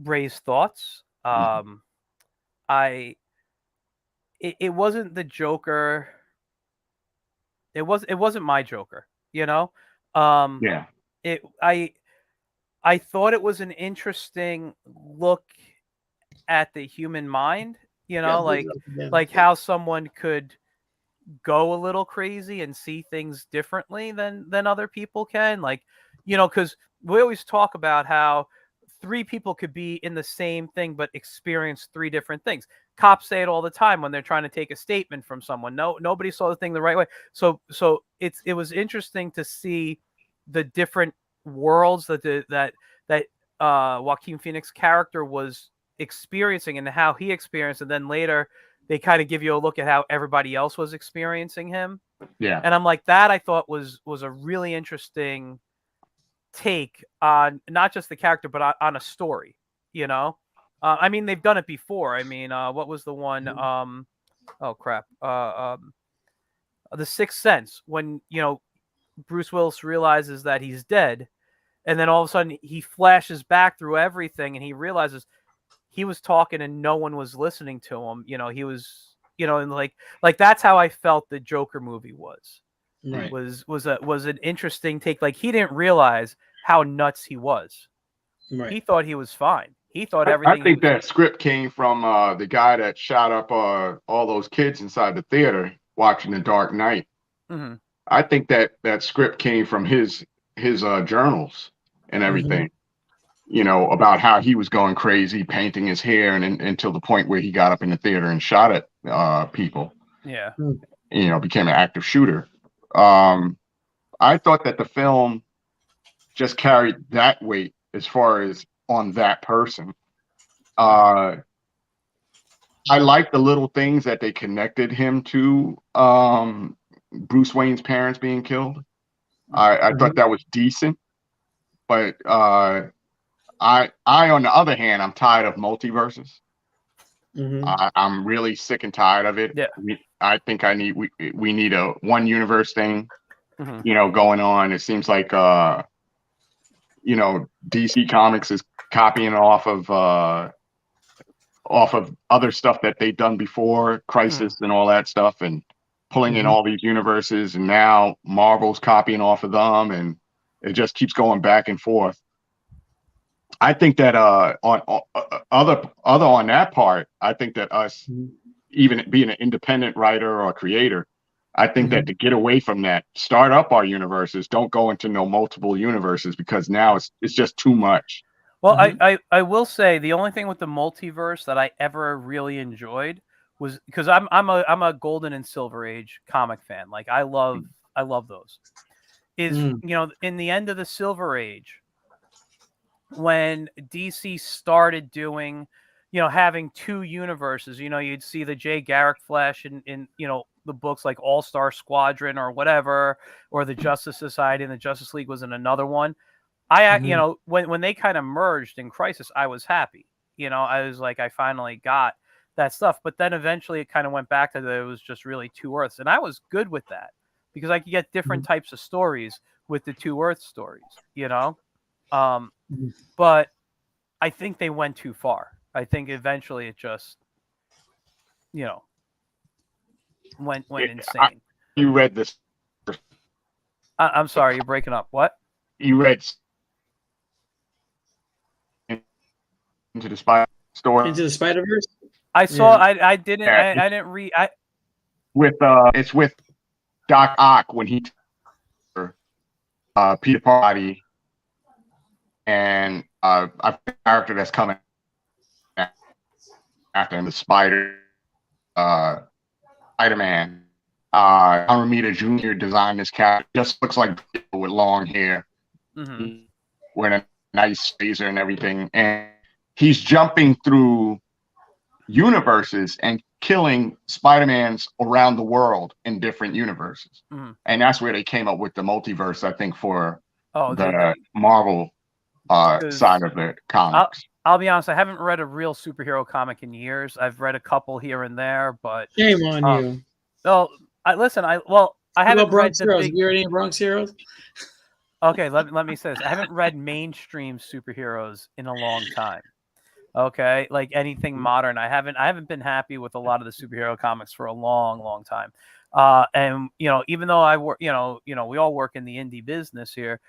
Ray's thoughts. It wasn't the Joker. It wasn't my Joker, you know? I thought it was an interesting look at the human mind, you know, like how someone could go a little crazy and see things differently than other people can. Like, you know, because we always talk about how 3 people could be in the same thing but experience 3 different things. Cops say it all the time when they're trying to take a statement from someone. Nobody saw the thing the right way. So it was interesting to see the different worlds that Joaquin Phoenix character was experiencing and how he experienced, and then later they kind of give you a look at how everybody else was experiencing him. Yeah. And I'm like, that I thought was a really interesting take on not just the character, but on a story, you know? I mean, they've done it before. I mean, what was the one? Oh crap. The Sixth Sense, when, you know, Bruce Willis realizes that he's dead, and then all of a sudden he flashes back through everything and he realizes he was talking and no one was listening to him. You know, he was and like that's how I felt the Joker movie was. Right. Was an interesting take. Like, he didn't realize how nuts he was. Right. He thought he was fine. He thought I everything. think that script came from the guy that shot up all those kids inside the theater watching The Dark Knight. Mm-hmm. I think that script came from his journals and everything. About how he was going crazy, painting his hair, and until the point where he got up in the theater and shot at people. Yeah. Became an active shooter. I thought that the film just carried that weight as far as on that person. I like the little things that they connected him to Bruce Wayne's parents being killed. I thought that was decent, but I on the other hand, I'm tired of multiverses. I'm really sick and tired of it. Yeah. I think we need a one universe thing, Mm-hmm. going on. It seems like DC Comics is copying off of other stuff that they've done before, Crisis and all that stuff, and pulling in all these universes, and now Marvel's copying off of them, and it just keeps going back and forth. I think that on that part, I think that us, even being an independent writer or creator, I think that to get away from that, start up our universes, don't go into no multiple universes, because now it's just too much. Well, I will say the only thing with the multiverse that I ever really enjoyed was, because I'm a Golden and Silver Age comic fan. Like, I love those. Is in the end of the Silver Age, when DC started doing, having two universes, you'd see the Jay Garrick Flash in the books like All-Star Squadron or whatever, or the Justice Society, and the Justice League was in another one. When they kind of merged in Crisis, I was happy. I was like, I finally got that stuff. But then eventually it kind of went back to that it was just really two Earths. And I was good with that, because I could get different types of stories with the two Earth stories, But I think they went too far. I think eventually it just, went insane. You read this? I'm sorry, you're breaking up. What? You read Into the Spider-Verse? I saw. I didn't. Yeah. I didn't read. It's with Doc Ock when he Peter Party, and a character that's coming after him, the Spider-Man. John Romita Jr. designed this character. Just looks like with long hair, wearing a nice blazer and everything, and he's jumping through universes and killing Spider-Mans around the world in different universes. And that's where they came up with the multiverse, I think, for the Marvel side of the comics. I'll be honest, I haven't read a real superhero comic in years. I've read a couple here and there, but shame on you. Well, I haven't read the Heroes? Have you read any Bronx Heroes? Okay, let me say this. I haven't read mainstream superheroes in a long time. Okay, like anything modern. I haven't been happy with a lot of the superhero comics for a long, long time. And even though I work, we all work in the indie business here.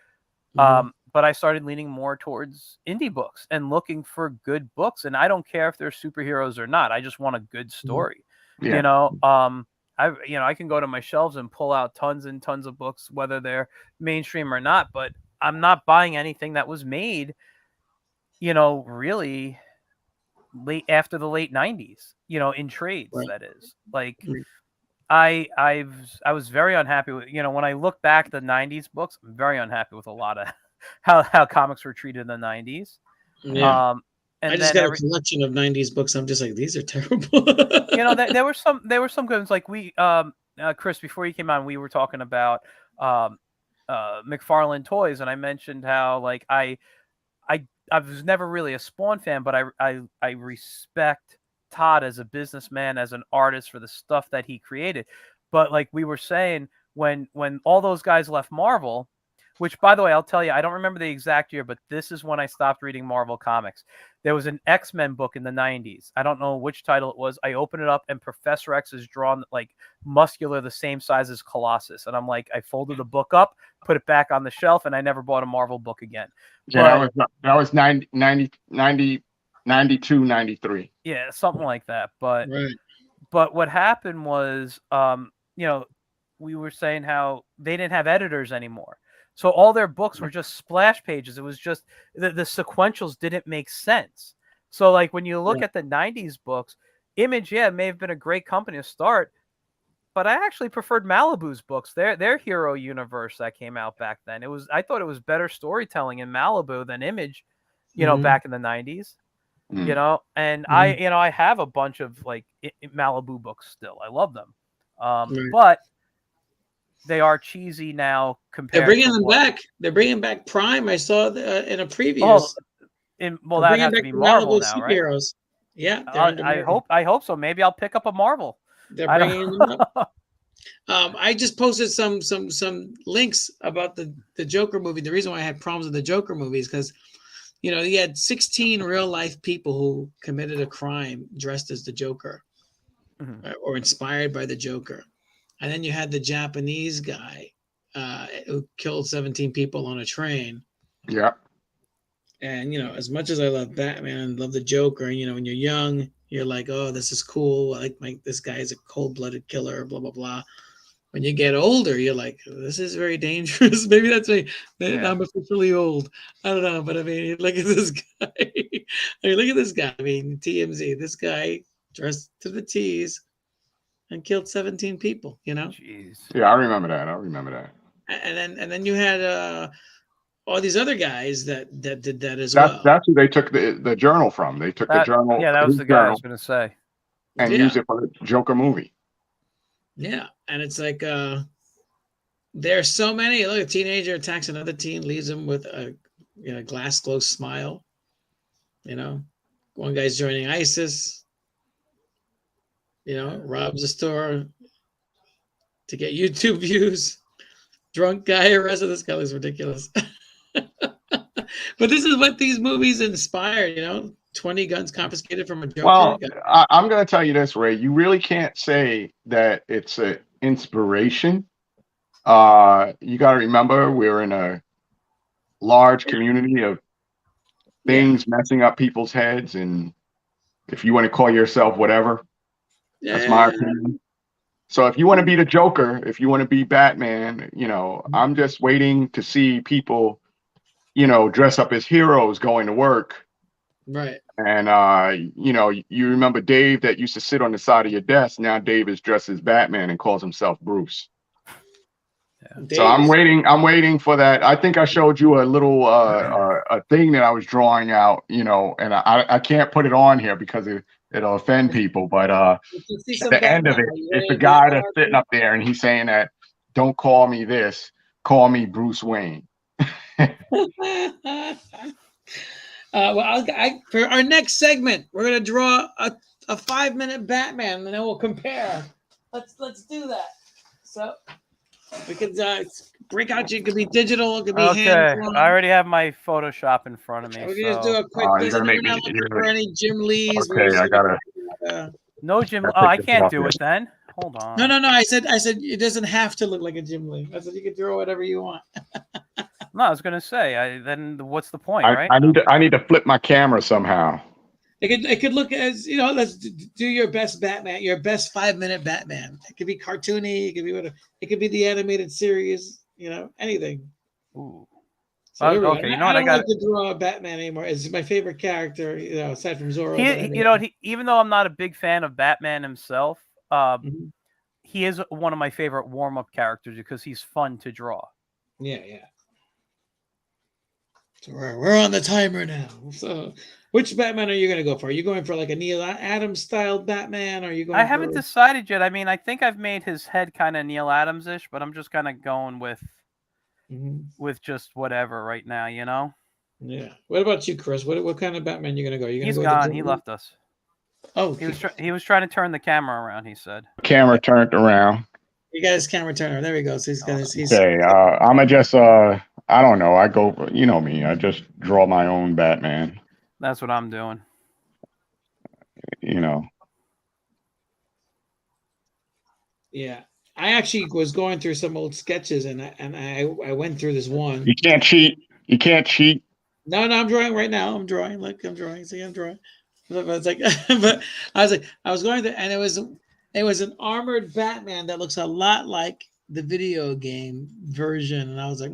But I started leaning more towards indie books and looking for good books. And I don't care if they're superheroes or not. I just want a good story. Yeah. I can go to my shelves and pull out tons and tons of books, whether they're mainstream or not. But I'm not buying anything that was made, really late after the late 90s, in trades. Right. That is like. I was very unhappy with, when I look back at the 90s books, I'm very unhappy with a lot of how comics were treated in the 90s. Yeah. And I just got a collection of 90s books. I'm just like, these are terrible. There were some good ones. Like Chris, before you came on, we were talking about McFarlane Toys, and I mentioned how like I was never really a Spawn fan, but I respect Todd as a businessman, as an artist, for the stuff that he created. But like we were saying, when all those guys left Marvel, Which, by the way, I'll tell you, I don't remember the exact year, but this is when I stopped reading Marvel comics. There was an X-Men book in the 90s. I don't know which title it was. I open it up, and Professor X is drawn like muscular, the same size as Colossus. And I'm like, I folded the book up, put it back on the shelf, and I never bought a Marvel book again. Yeah, that was 92, 93. Yeah, something like that. But Right. But what happened was, we were saying how they didn't have editors anymore. So all their books were just splash pages. It was just the sequentials didn't make sense. So like when you look at the 90s books, Image, may have been a great company to start, but I actually preferred Malibu's books. Their hero universe that came out back then. I thought it was better storytelling in Malibu than Image, back in the 90s. And I have a bunch of like Malibu books still. I love them. But they are cheesy now compared. They're bringing them back. They're bringing back Prime. I saw in a preview. That has to be Marvel now, superheroes. Right? Yeah, I hope so. Maybe I'll pick up a Marvel. They're bringing them up. I just posted some links about the Joker movie. The reason why I had problems with the Joker movie is because you had 16 real life people who committed a crime dressed as the Joker, or inspired by the Joker. And then you had the Japanese guy who killed 17 people on a train. Yeah. And, as much as I love Batman and love the Joker, when you're young, you're like, oh, this is cool. I like this guy is a cold-blooded killer, blah, blah, blah. When you get older, you're like, this is very dangerous. Maybe that's me. I'm officially old. I don't know. But I mean, look at this guy. TMZ, this guy dressed to the T's and killed 17 people, Jeez. Yeah, I remember that. And then you had all these other guys that did that as well. That's who they took the journal from. They took the journal. Yeah, that was the guy I was going to say. And used it for the Joker movie. Yeah, and it's like there's so many. Look, a teenager attacks another teen, leaves him with a glass glow smile. One guy's joining ISIS. Robs a store to get YouTube views. Drunk guy arrested. This guy looks ridiculous. But this is what these movies inspired, 20 guns confiscated from a Joker. Well, I'm going to tell you this, Ray. You really can't say that it's an inspiration. You got to remember, we're in a large community of things messing up people's heads. And if you want to call yourself whatever, that's my opinion. So if you want to be the Joker, if you want to be Batman, I'm just waiting to see people, dress up as heroes going to work. Right. And, you remember Dave that used to sit on the side of your desk. Now Dave is dressed as Batman and calls himself Bruce. Yeah. So I'm waiting for that. I think I showed you a little a thing that I was drawing out, and I can't put it on here because it'll offend people. But at the end of it, it's the guy that's sitting up there and he's saying that, don't call me this, call me Bruce Wayne. For our next segment, we're gonna draw a 5-minute Batman, and then we'll compare. Let's do that. So we could break out. It could be digital. It could be hand-drawn. I already have my Photoshop in front of me. We can just do a quick. You're gonna make me for any Jim Lees. Okay, I gotta. No Jim. Oh, I can't do it then. Hold on. No. I said it doesn't have to look like a Jim Lee. I said you can draw whatever you want. No, I was gonna say. Then what's the point, right? I need to flip my camera somehow. It could look as let's do your best Batman, your best 5-minute Batman. It could be cartoony. It could be whatever. It could be the animated series. Anything. Ooh. So okay, I don't like to draw a Batman anymore. It's my favorite character, aside from Zorro. Even though I'm not a big fan of Batman himself, he is one of my favorite warm-up characters because he's fun to draw. Yeah. So we're on the timer now. So which Batman are you going to go for? Are you going for like a Neil Adams style Batman? Or are you going? I haven't decided yet. I mean, I think I've made his head kind of Neil Adams-ish, but I'm just kind of going with just whatever right now, Yeah. What about you, Chris? What kind of Batman are you going to go? He's gone. He left us. Oh, he was trying to turn the camera around. He said. Camera turned around. You got his camera turner. There we go. So he's got his. He's Okay, I'ma just I don't know. I go, you know me. I just draw my own Batman. That's what I'm doing. You know. yeah. I actually was going through some old sketches, and I went through this one. You can't cheat. You can't cheat. No, I'm drawing right now. I'm drawing. Look, I'm drawing. See, I'm drawing. But it's like, but I was going to, and it was an armored Batman that looks a lot like the video game version, and I was like,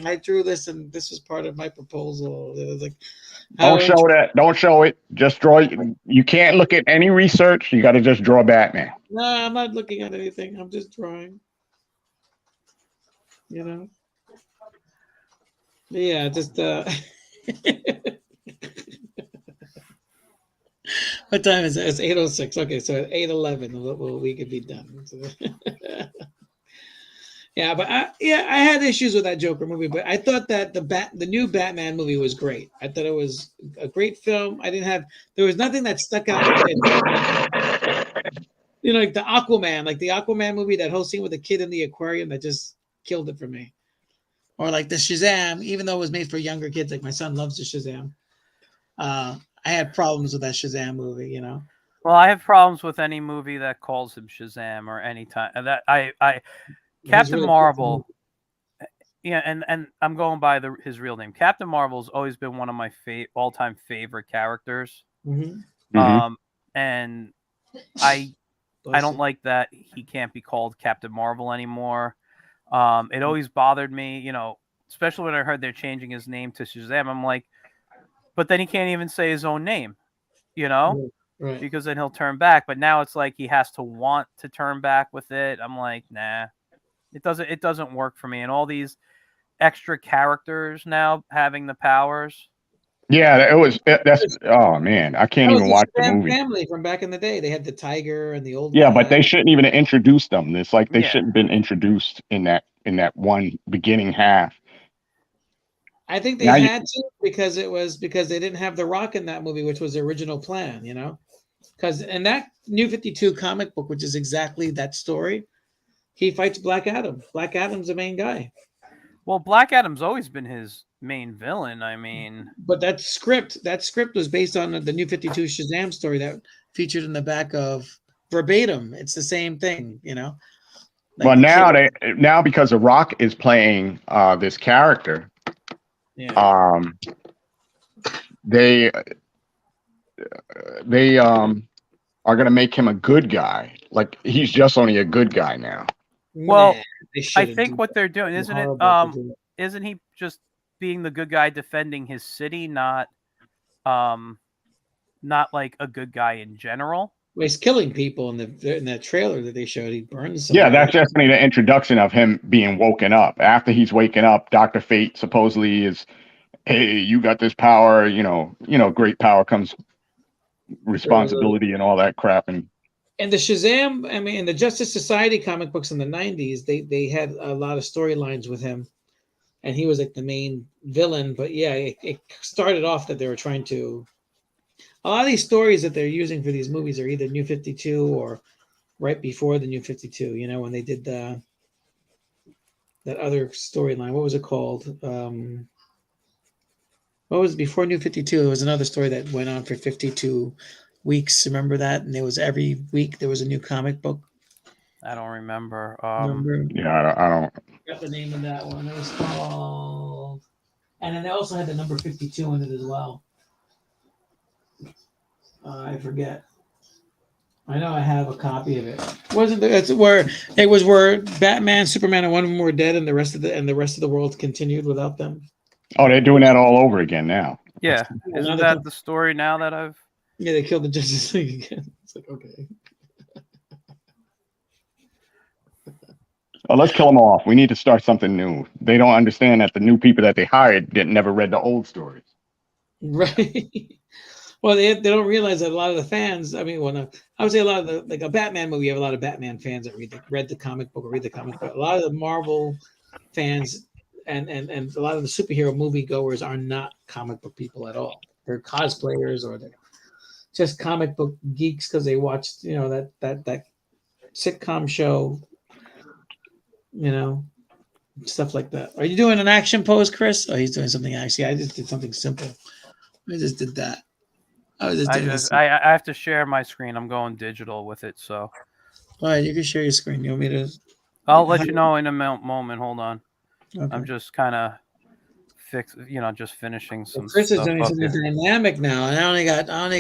I drew this, and this was part of my proposal. It was like, Don't show that. Don't show it. Just draw. You can't look at any research. You got to just draw Batman. No, I'm not looking at anything. I'm just drawing. You know. Yeah, just what time is it? It's 8:06. Okay, so at 8:11 we could be done. So yeah, but I had issues with that Joker movie, but I thought that the new Batman movie was great. I thought it was a great film. There was nothing that stuck out. You know, like the Aquaman movie, that whole scene with the kid in the aquarium that just killed it for me. Or like the Shazam, even though it was made for younger kids, like my son loves the Shazam. I had problems with that Shazam movie, you know. Well, I have problems with any movie that calls him Shazam or any time that Captain really Marvel. Yeah, and I'm going by his real name. Captain Marvel's always been one of my all-time favorite characters. Mm-hmm. And I don't like that he can't be called Captain Marvel anymore. It always bothered me, you know, especially when I heard they're changing his name to Shazam. I'm like, but then he can't even say his own name, you know, right. because then he'll turn back. But now it's like he has to want to turn back with it. I'm like, nah, it doesn't work for me. And all these extra characters now having the powers. Yeah, that's oh man, I can't even watch the movie. Family from back in the day. They had the tiger and the old. Yeah, but they shouldn't even introduce them. It's like they shouldn't have been introduced in that one beginning half. I think they had to because they didn't have The Rock in that movie, which was the original plan, you know. Because in that New 52 comic book, which is exactly that story, he fights Black Adam. Black Adam's the main guy. Well, Black Adam's always been his main villain. I mean, but that script was based on the New 52 Shazam story that featured in the back of verbatim. It's the same thing, you know. Like well, now because The Rock is playing this character, they are going to make him a good guy. Like he's just only a good guy now. Well, I think what they're doing, isn't it? Isn't he just being the good guy defending his city, not like a good guy in general? Well, he's killing people in that trailer that they showed. He burns somebody. Yeah, that's just the introduction of him being woken up. After he's waking up, Dr. Fate supposedly is, hey, you got this power, you know, great power comes responsibility and all that crap. And the Shazam, I mean, in the Justice Society comic books in the 90s, they had a lot of storylines with him, and he was like the main villain. But yeah, it started off that they were trying to. A lot of these stories that they're using for these movies are either New 52 or right before the New 52. You know, when they did that other storyline. What was it called? What was before New 52? It was another story that went on for 52 weeks. Remember that? And it was every week there was a new comic book. I don't remember. Yeah, I don't. I got the name of that one. It was called, and then they also had the number 52 in it as well. I forget. I know I have a copy of it. It was where Batman, Superman, and one of them were dead, and the rest of the world continued without them. Oh, they're doing that all over again now. Yeah, isn't that the story now that I've? Yeah, they killed the Justice League again. It's like okay. Well, let's kill them off. We need to start something new. They don't understand that the new people that they hired never read the old stories. Right. Well, they don't realize that a lot of the fans. I mean, I would say a lot of like a Batman movie, you have a lot of Batman fans that read the comic book or read the comic book. A lot of the Marvel fans and a lot of the superhero movie goers are not comic book people at all. They're cosplayers or they're just comic book geeks because they watched, that sitcom show you know, stuff like that. Are you doing an action pose, Chris? Oh, he's doing something actually. I just did something simple. I just did that. I was just doing this. I have to share my screen. I'm going digital with it, so All right, you can share your screen. You want me to? I'll let you know in a moment. Hold on. Okay. I'm just kind of just finishing some Chris is stuff doing up something here. dynamic now, and I only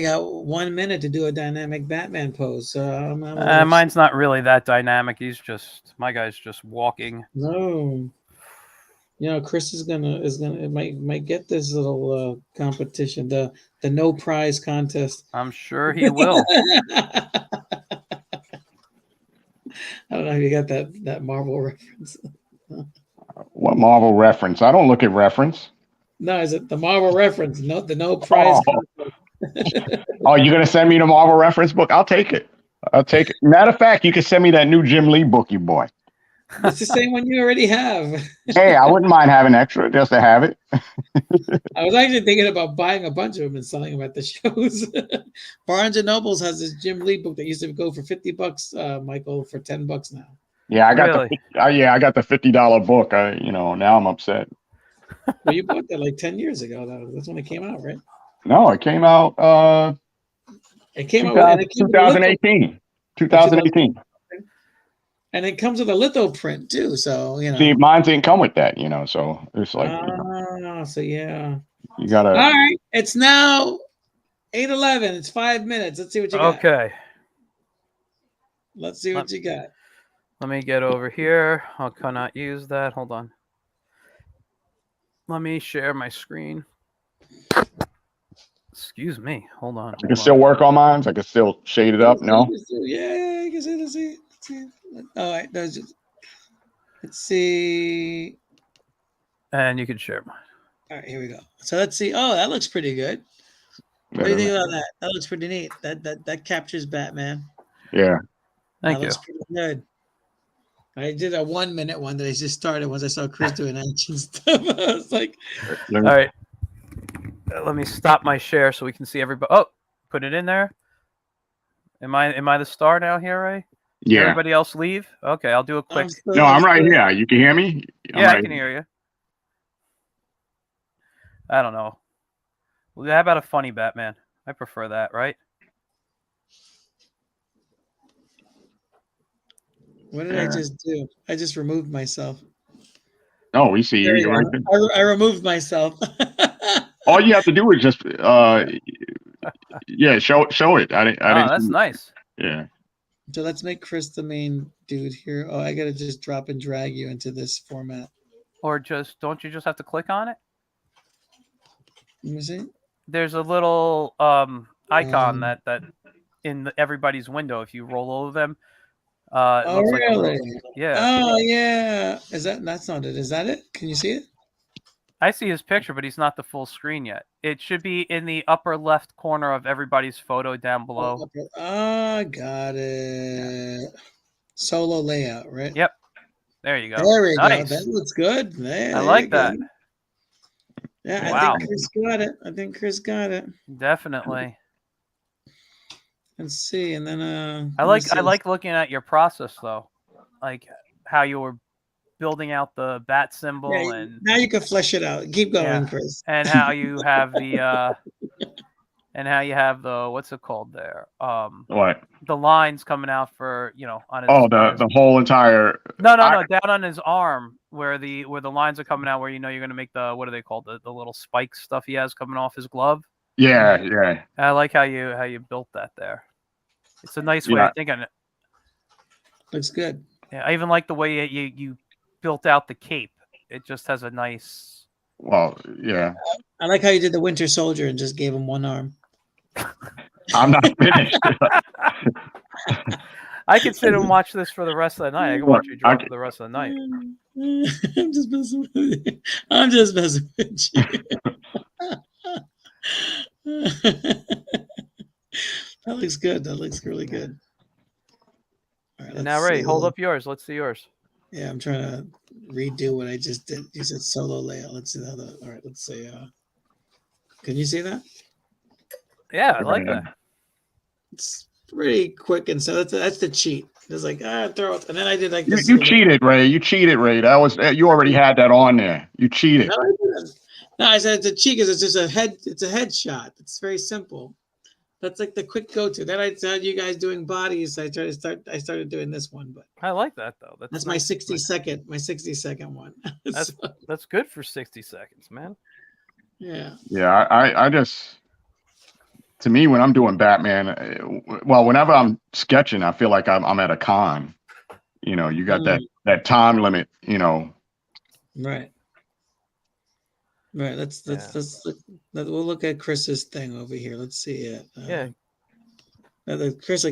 got 1 minute to do a dynamic Batman pose. So I'm a little Mine's not really that dynamic. My guy's just walking. no. Chris is gonna might get this little competition, the no prize contest. I'm sure he will. I don't know if you got that Marvel reference. What Marvel reference? I don't look at reference. No, is it the Marvel reference? No, the no prize Oh, contest. oh, you're gonna send me the Marvel reference book? I'll take it. I'll take it. Matter of fact, you can send me that new Jim Lee book you bought. It's the same one you already have. Hey, I wouldn't mind having extra just to have it. I was actually thinking about buying a bunch of them and selling them at the shows. Barnes and Nobles has this Jim Lee book that used to go for $50, Michael, for $10 now. Yeah, I got Really? I got the $50 book. Now I'm upset. Well, you bought that like 10 years ago, though. That's when it came out, right? No, it came out It came out and it came with a litho, 2018. or 2000, 2018. and it comes with a litho print too. So See, mine didn't come with that, so it's like so yeah. you gotta. All right, it's now 8:11. It's 5 minutes. Let's see what you got. Okay. Let's see what you got. Let me get over here. I cannot use that. Hold on. Let me share my screen. Excuse me. Hold on. I can still work on mine. I can still shade it up. No. Yeah, you can see. Let's see. All right, let's see. And you can share mine. All right, here we go. So let's see. Oh, that looks pretty good. What do you think about that? That looks pretty neat. That captures Batman. Yeah. Thank you. Looks pretty good. I did a 1 minute one that I just started once I saw Chris doing action stuff. I was like, all right. Let me stop my share so we can see everybody. Oh, put it in there. Am I the star now here, Ray? Yeah. Everybody else leave? Okay, I'll do a quick. No, I'm right here. You can hear me? Yeah, I can hear you. I don't know. Well, how about a funny Batman? I prefer that, right? What did I just do? I just removed myself. Oh, we see you. Right there. I removed myself. All you have to do is just show it. I didn't. That's nice. Yeah. So let's make Chris the main dude here. Oh, I gotta just drop and drag you into this format. Or don't you just have to click on it? Let me see. There's a little icon that in everybody's window. If you roll over them, it looks really? Like yeah. Oh, yeah. That's not it? Is that it? Can you see it? I see his picture, but he's not the full screen yet. It should be in the upper left corner of everybody's photo down below. Got it. Solo layout, right? Yep. There you go. There we nice. go. That looks good. There I like that. Yeah, wow. I think Chris got it. Definitely. Let's see, and then I like looking at your process though, like how you were building out the bat symbol, and now you can flesh it out. Keep going, Chris. And how you have the what's it called there? What? The lines coming out for on his. Oh, the whole entire. No, down on his arm where the lines are coming out, where you're going to make the, what are they called, the little spike stuff he has coming off his glove. Yeah. I like how you built that there. It's a nice way of thinking it. Looks good. Yeah, I even like the way you built out the cape. It just has a nice. Well, yeah. I like how you did the Winter Soldier and just gave him one arm. I'm not finished. I could sit and watch this for the rest of the night. I can watch you draw for the rest of the night. I'm just messing with you. I'm just messing with you. That looks good. That looks really good. All right, now, Ray, hold up yours. Let's see yours. Yeah, I'm trying to redo what I just did. You said solo layout. Let's see how that. All right, let's say. Can you see that? Yeah, I like that. It's pretty quick, and so that's the cheat. It's like throw it, and then I did like You, this. you cheated, Ray. You cheated, Ray. That was you already had that on there. You cheated. No, I didn't. No, I said it's a cheek. It's just a head. It's a headshot. It's very simple. That's like the quick go-to. Then I saw you guys doing bodies. I started doing this one, but I like that though. that's my nice. 60-second. My 60-second one. That's So, that's good for 60 seconds, man. yeah. Yeah, I just, to me, when I'm doing Batman, well, whenever I'm sketching, I feel like I'm at a con. You know, you got that time limit. You know. Right. Right. Let's we'll look at Chris's thing over here. Let's see it. Yeah. Chris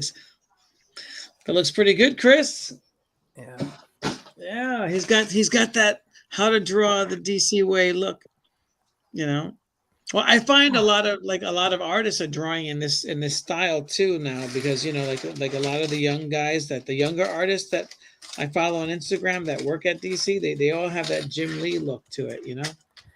looks pretty good, Chris. Yeah. Yeah, he's got that how to draw the DC way look. You know. Well, I find a lot of artists are drawing in this style too now, because you know like a lot of the young guys, the younger artists that I follow on Instagram that work at DC, they all have that Jim Lee look to it, you know.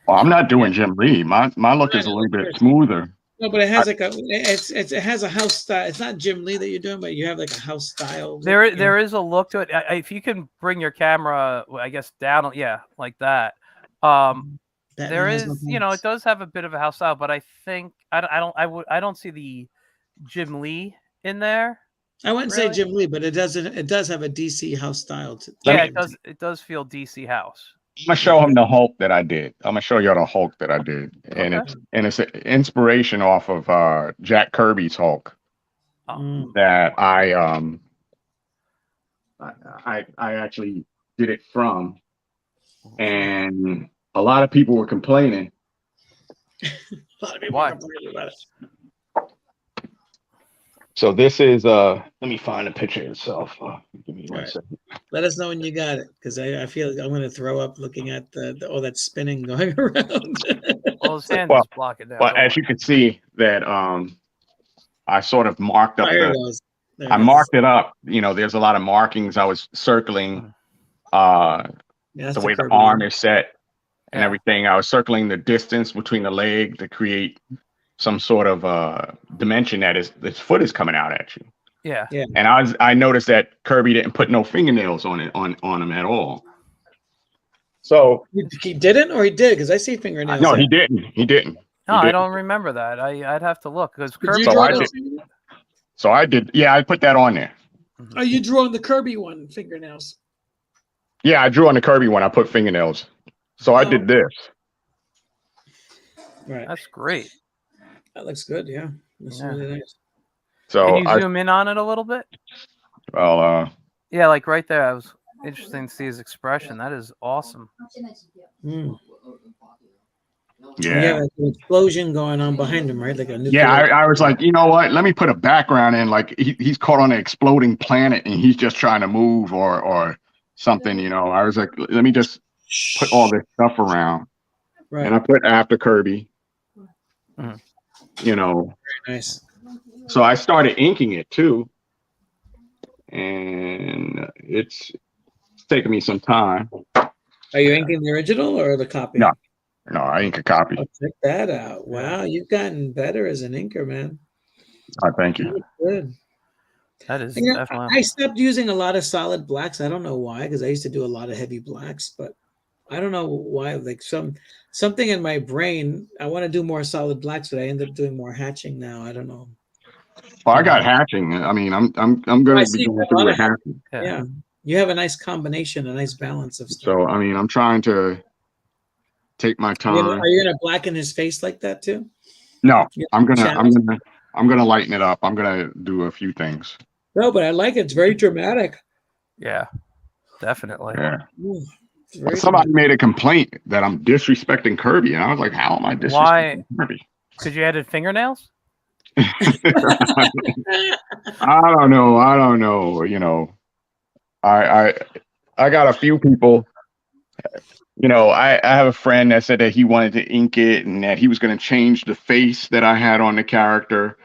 Well, I'm not doing Jim Lee. My look is a little bit smoother. No, but it has it has a house style. It's not Jim Lee that you're doing, but you have like a house style. There is a look to it. If you can bring your camera, I guess down, yeah, like that. There is, you know, it does have a bit of a house style, but I think I don't see the Jim Lee in there. I wouldn't say Jim Lee, but it does have a DC house style. Yeah, it does feel DC house. I'm gonna show him the Hulk that I did. I'm gonna show y'all the Hulk that I did, and it's an inspiration off of Jack Kirby's Hulk that I actually did it from, and a lot of people were complaining. A lot of people were complaining about it. So this is let me find a picture itself. Give me one second. Let us know when you got it, because I feel like I'm going to throw up looking at all that spinning going around. Well, his hand is blocking down. Well, as you can see that I sort of marked up marked it up. You know, there's a lot of markings. I was circling the way the arm is set and everything. I was circling the distance between the leg to create some sort of dimension that his foot is coming out at you. Yeah. And I noticed that Kirby didn't put no fingernails on him at all. So he didn't, or he did? Because I see fingernails. No, he didn't. He didn't. No, I don't remember that. I'd have to look, because Kirby. So I did. Yeah, I put that on there. Oh, you drew on the Kirby one, fingernails. Yeah, I drew on the Kirby one. I put fingernails. So I did this. Right. That's great. That looks good. Yeah. That's really nice. So can you zoom in on it a little bit? Well, yeah, like right there. I was interesting to see his expression. That is awesome. Yeah, yeah, an explosion going on behind him, right? Like a nuclear. Yeah, I was like, you know what? Let me put a background in. Like he's caught on an exploding planet and he's just trying to move or something. You know, I was like, let me just put all this stuff around. Right. And I put after Kirby. You know. Very nice. So I started inking it too, and it's taking me some time. Are you inking the original or the copy? No, I ink a copy. Oh, check that out. Wow, you've gotten better as an inker, man. Thank you. That's good. That is definitely. I stopped using a lot of solid blacks. I don't know why, because I used to do a lot of heavy blacks, but I don't know why. Like something in my brain, I want to do more solid blacks, but I end up doing more hatching now. I don't know. Well, I got hatching. I mean, I'm going to be going through with hatching. Yeah, you have a nice combination, a nice balance of stuff. So I mean, I'm trying to take my time. Are you gonna blacken his face like that too? No, I'm gonna lighten it up. I'm gonna do a few things. No, but I like it. It's very dramatic. Yeah, definitely. Yeah. Somebody made a complaint that I'm disrespecting Kirby, and I was like, "How am I disrespecting Kirby?" Because you added fingernails. I don't know. You know, I got a few people. You know, I have a friend that said that he wanted to ink it and that he was going to change the face that I had on the character.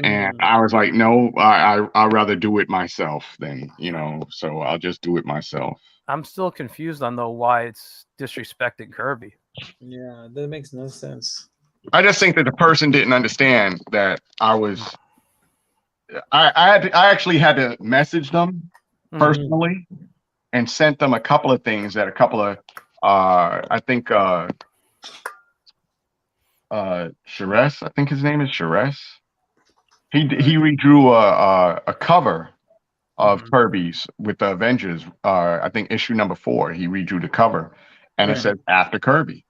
And I was like, no, I'd rather do it myself than, you know, so I'll just do it myself. I'm still confused on why it's disrespecting Kirby. Yeah, that makes no sense. I just think that the person didn't understand that I actually had to message them personally and sent them a couple of things that a couple of I think Sharess, I think his name is Sharess. He redrew a cover of Kirby's with the Avengers. I think issue number 4. He redrew the cover, and it says after Kirby.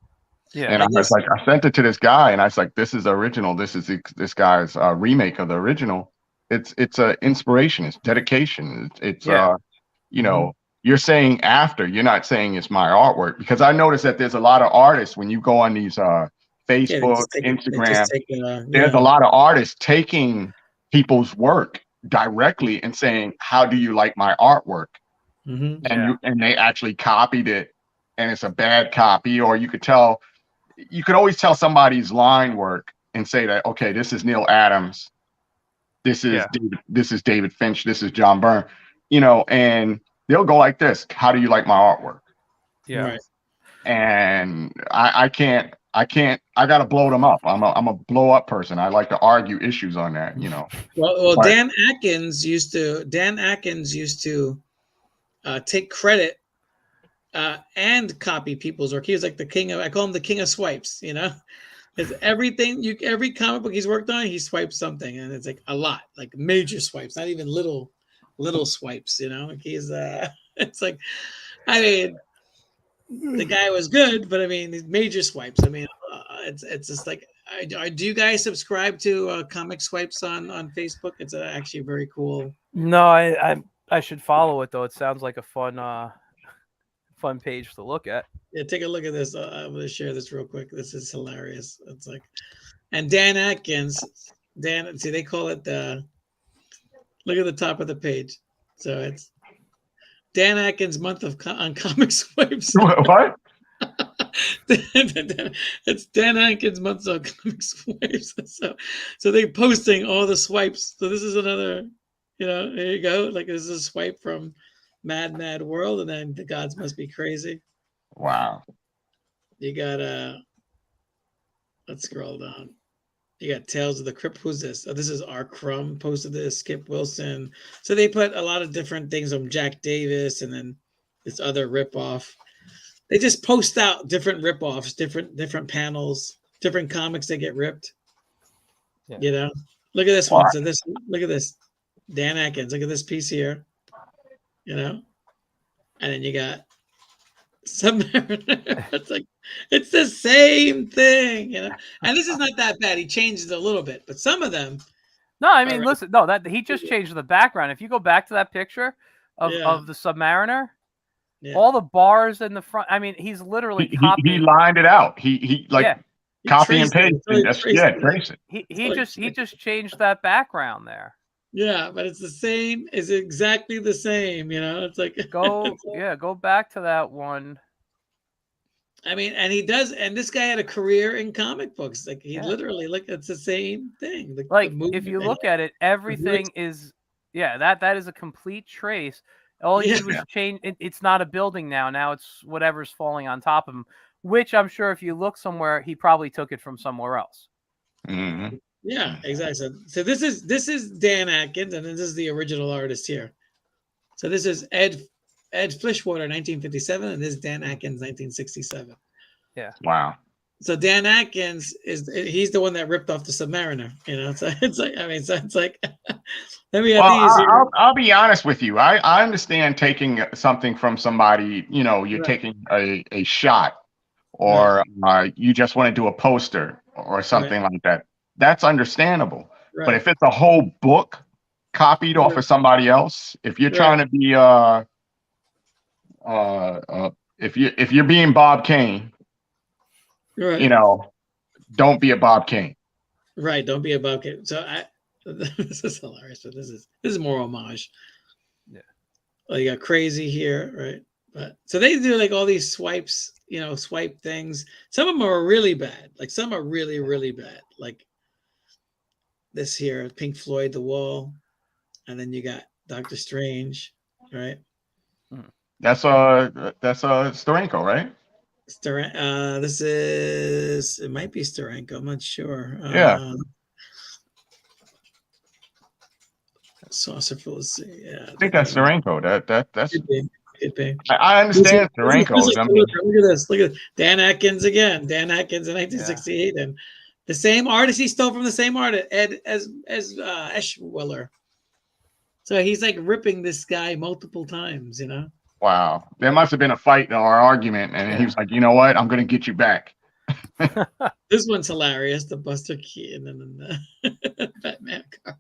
Yeah. And I was like, I sent it to this guy, and I was like, this is original. This is this guy's remake of the original. It's a inspiration. It's dedication. It's you know, you're saying after. You're not saying it's my artwork, because I noticed that there's a lot of artists when you go on these Facebook, Instagram. There's a lot of artists taking people's work directly and saying, "How do you like my artwork?" And they actually copied it, and it's a bad copy, or you could always tell somebody's line work and say that, okay, this is Neil Adams, this is David Finch, this is John Byrne, and they'll go like this: "How do you like my artwork?" Yeah. Right. And I can't. I gotta blow them up. I'm a blow up person. I like to argue issues on that. Well, Dan Atkins used to take credit and copy people's work. He was like the king of. I call him the king of swipes. Because every comic book he's worked on, he swipes something, and it's like a lot, like major swipes, not even little swipes. He's it's like, I mean, the guy was good, but I mean, major swipes. I mean, it's just like, do you guys subscribe to Comic Swipes on Facebook? It's actually very cool. No, I should follow it though. It sounds like a fun page to look at. Yeah, take a look at this. I'm going to share this real quick. This is hilarious. It's like, and Dan Atkins, see, they call it look at the top of the page. So it's Dan Atkins month on Comic Swipes. What? It's Dan Atkins month on Comic Swipes. So they're posting all the swipes. So this is another, there you go. Like, this is a swipe from Mad World, and then The Gods Must Be Crazy. Wow. You got let's scroll down. You got Tales of the Crypt. Who's this? Oh, this is R. Crumb posted this. Skip Wilson. So they put a lot of different things on Jack Davis, and then this other ripoff. They just post out different ripoffs, different panels, different comics that get ripped. Yeah. Look at this one. So look at this. Dan Atkins. Look at this piece here. And then you got Submariner. It's the same thing, And this is not that bad. He changes a little bit, but some of them. No, I mean, listen. No, that he just changed the background. If you go back to that picture of the Submariner, all the bars in the front. I mean, he's literally he lined it out. He copy and paste. Trace it. He just changed that background there. Yeah, but it's the same. It's exactly the same. It's like go back to that one. I mean, and he does. And this guy had a career in comic books. Like, he literally, it's the same thing. If you look at it, everything is that is a complete trace. All he did was change. It's not a building now. Now it's whatever's falling on top of him. Which I'm sure, if you look somewhere, he probably took it from somewhere else. Mm-hmm. Yeah, exactly. So this is Dan Atkins, and this is the original artist here. So this is Ed Flishwater, 1957, and this is Dan Atkins, 1967. Yeah. Wow. So Dan Atkins he's the one that ripped off the Submariner. So it's like, I mean, so it's like, let me have these here. I'll be honest with you. I understand taking something from somebody. You're taking a shot, or you just want to do a poster or something like that. That's understandable. Right. But if it's a whole book copied off of somebody else, if you're trying to be if you're being Bob Kane, don't be a Bob Kane. Right, don't be a Bob Kane. So this is hilarious, but this is more homage. Yeah. Well, you got Crazy here, right? But so they do like all these swipes, swipe things. Some of them are really bad. Like, some are really, really bad. Like this here, Pink Floyd, The Wall, and then you got Doctor Strange, right? That's Steranko, right? This is, it might be Steranko. I'm not sure. Yeah. Saucer Felicity. Yeah, I think that's Serenko. That's. could be. Could be. I understand Serenko. I mean, Look at this. Look at Dan Atkins again. Dan Atkins in 1968, and the same artist he stole from the same artist, Ed as Eschwiller. So he's like ripping this guy multiple times, you know. wow, there must have been a fight or argument, and he was like, you know what, I'm gonna get you back. This one's hilarious. The Buster Keaton and then the Batman card.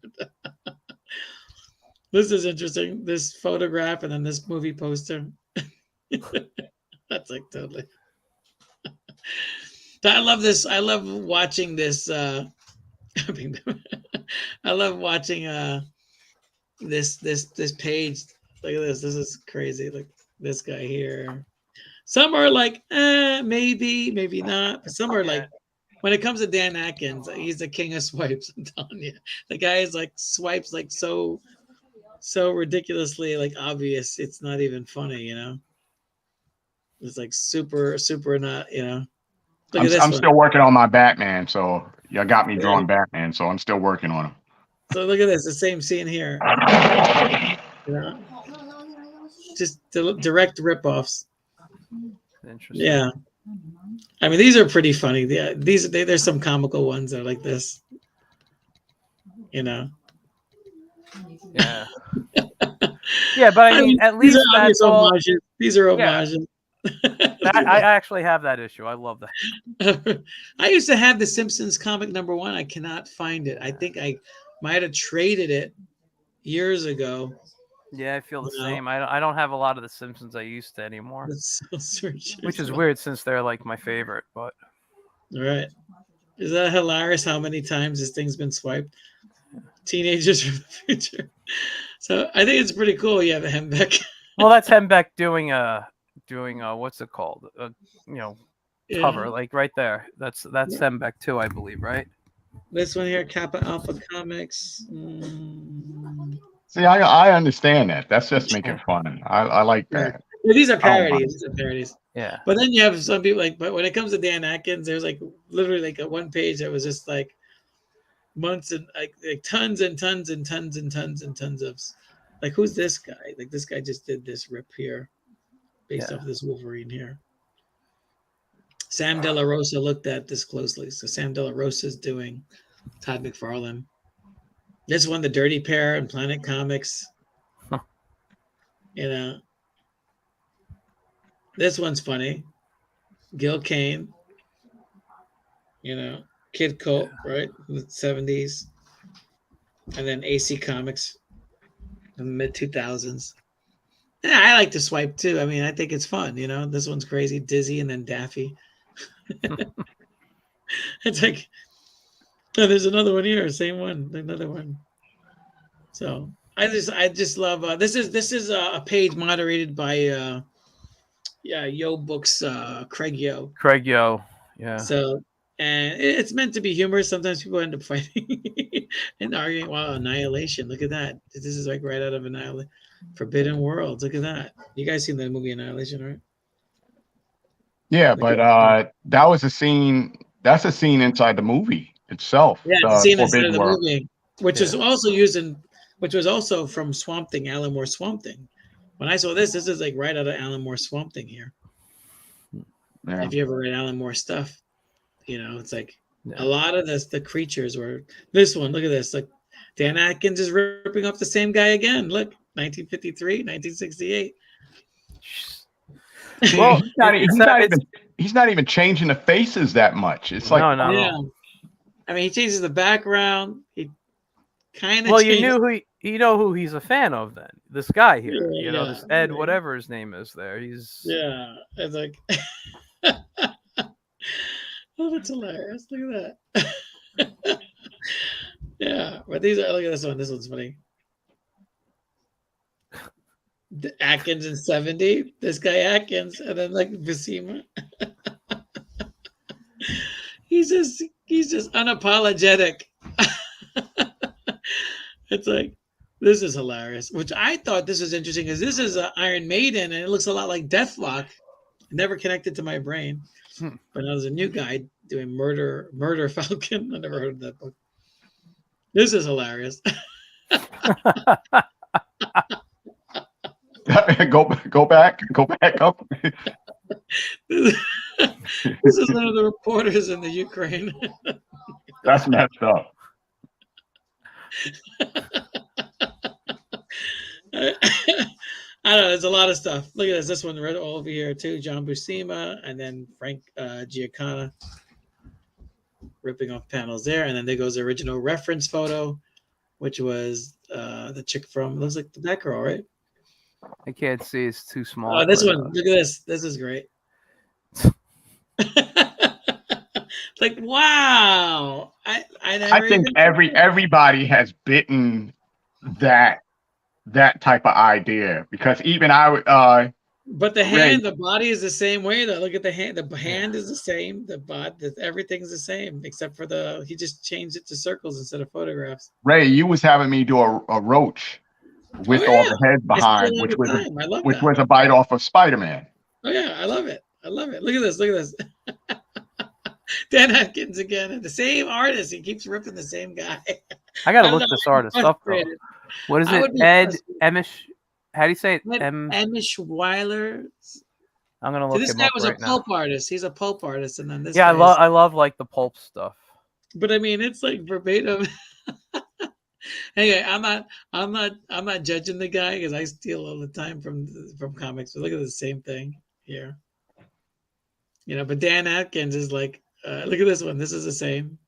This is interesting. This photograph and then this movie poster. That's like totally. I love this. I love watching this. I love watching this page. Look at this. This is crazy. Look, this guy here. Some are like, maybe, maybe not. But some are like, when it comes to Dan Atkins, he's the king of swipes. I'm telling you, the guy is like swipes like so ridiculously like obvious. It's not even funny, you know. It's like super not, you know. Look at this. I'm still working on my Batman, so you got me drawing Batman, so I'm still working on him. So look at this, the same scene here. You know? Just direct ripoffs. Interesting. Yeah. I mean, these are pretty funny. Yeah, there's some comical ones that are like this. You know. Yeah. Yeah, but I mean, at least that's all. Homages. These are homages. I actually have that issue. I love that. I used to have the Simpsons comic #1. I cannot find it. I think I might have traded it years ago. Yeah, I feel the same. I don't have a lot of the Simpsons I used to anymore. Which is weird since they're like my favorite, but all right. Is that hilarious how many times this thing's been swiped? Teenagers from the future. So I think it's pretty cool. You have a Hembeck. Well, that's Hembeck doing what's it called? Cover, like right there. That's Hembeck too, I believe, right? This one here, Kappa Alpha Comics. See, I understand that. That's just making fun. I like that. Yeah, these are parodies. These are parodies. Yeah. But then you have some people like, but when it comes to Dan Atkins, there's like literally like a one page that was just like months and like tons and tons and tons and tons and tons of like, who's this guy? Like this guy just did this rip here based off this Wolverine here. Sam De La Rosa looked at this closely. So Sam De La Rosa is doing Todd McFarlane. This one, the Dirty Pair and Planet Comics. Huh. You know. This one's funny. Gil Kane. You know, Kid Colt, right? In the 70s. And then AC Comics in the mid 2000s. Yeah, I like to swipe too. I mean, I think it's fun, you know. This one's crazy, Dizzy, and then Daffy. It's like, oh, there's another one here, same one, another one. So I just love this is a page moderated by Yo Books, Craig Yo. Craig Yo, yeah. So and it's meant to be humorous. Sometimes people end up fighting and arguing. Wow, Annihilation! Look at that. This is like right out of Annihilation. Forbidden Worlds. Look at that. You guys seen the movie Annihilation, right? Yeah, but that was a scene. That's a scene inside the movie itself. Yeah, the scene inside of the World. movie, which is also used in, which was also from Swamp Thing, Alan Moore Swamp Thing. When I saw this is like right out of Alan Moore Swamp Thing here. Yeah. If you ever read Alan Moore stuff, you know it's like a lot of the creatures were. This one, look at this. Like Dan Atkins is ripping off the same guy again. Look, 1953, 1968. Well, he's not even changing the faces that much. It's like no. Yeah. I mean, he changes the background. He kind of. Well, you know who he's a fan of then. This guy here, this Ed, whatever his name is. There, he's. Yeah, it's like. Oh, that's hilarious! Look at that. Yeah, but these are. Look at this one. This one's funny. Atkins in 70. This guy Atkins, and then like Visima. he's just unapologetic. It's like this is hilarious. Which I thought this was interesting because this is Iron Maiden, and it looks a lot like Deathlock. Never connected to my brain. But now there's a new guy doing Murder Falcon. I never heard of that book. This is hilarious. Go back up. This is one of the reporters in the Ukraine. That's messed up. I don't know. There's a lot of stuff. Look at this. This one right over here too. John Buscema and then Frank Giancana ripping off panels there. And then there goes the original reference photo, which was the chick from, looks like that girl, right? I can't see. It's too small. Oh, this one. Look at this. This is great. Like, wow. I think everybody has bitten that type of idea, because even I would but the hand, the body is the same way though. Look at the hand. The hand is the same. The body, everything's the same except for he just changed it to circles instead of photographs. Ray, you was having me do a roach with all the heads behind, which was a bite off of Spider-Man. Oh yeah, I love it. I love it. Look at this. Look at this. Dan Atkins again, and the same artist. He keeps ripping the same guy. I gotta look this artist up though. What is it? Ed Emish. How do you say it? Emish Weiler. I'm gonna look. This him guy up was right a pulp artist. He's a pulp artist, and then this. Yeah, I love like the pulp stuff. But I mean, it's like verbatim. Anyway, I'm not judging the guy because I steal all the time from comics. But look at the same thing here. You know, but Dan Atkins is like, look at this one. This is the same.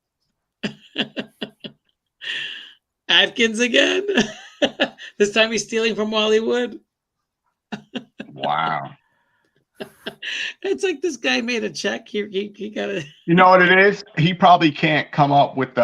Atkins again. This time he's stealing from Wally Wood. Wow. It's like this guy made a check. He got it. You know what it is? He probably can't come up with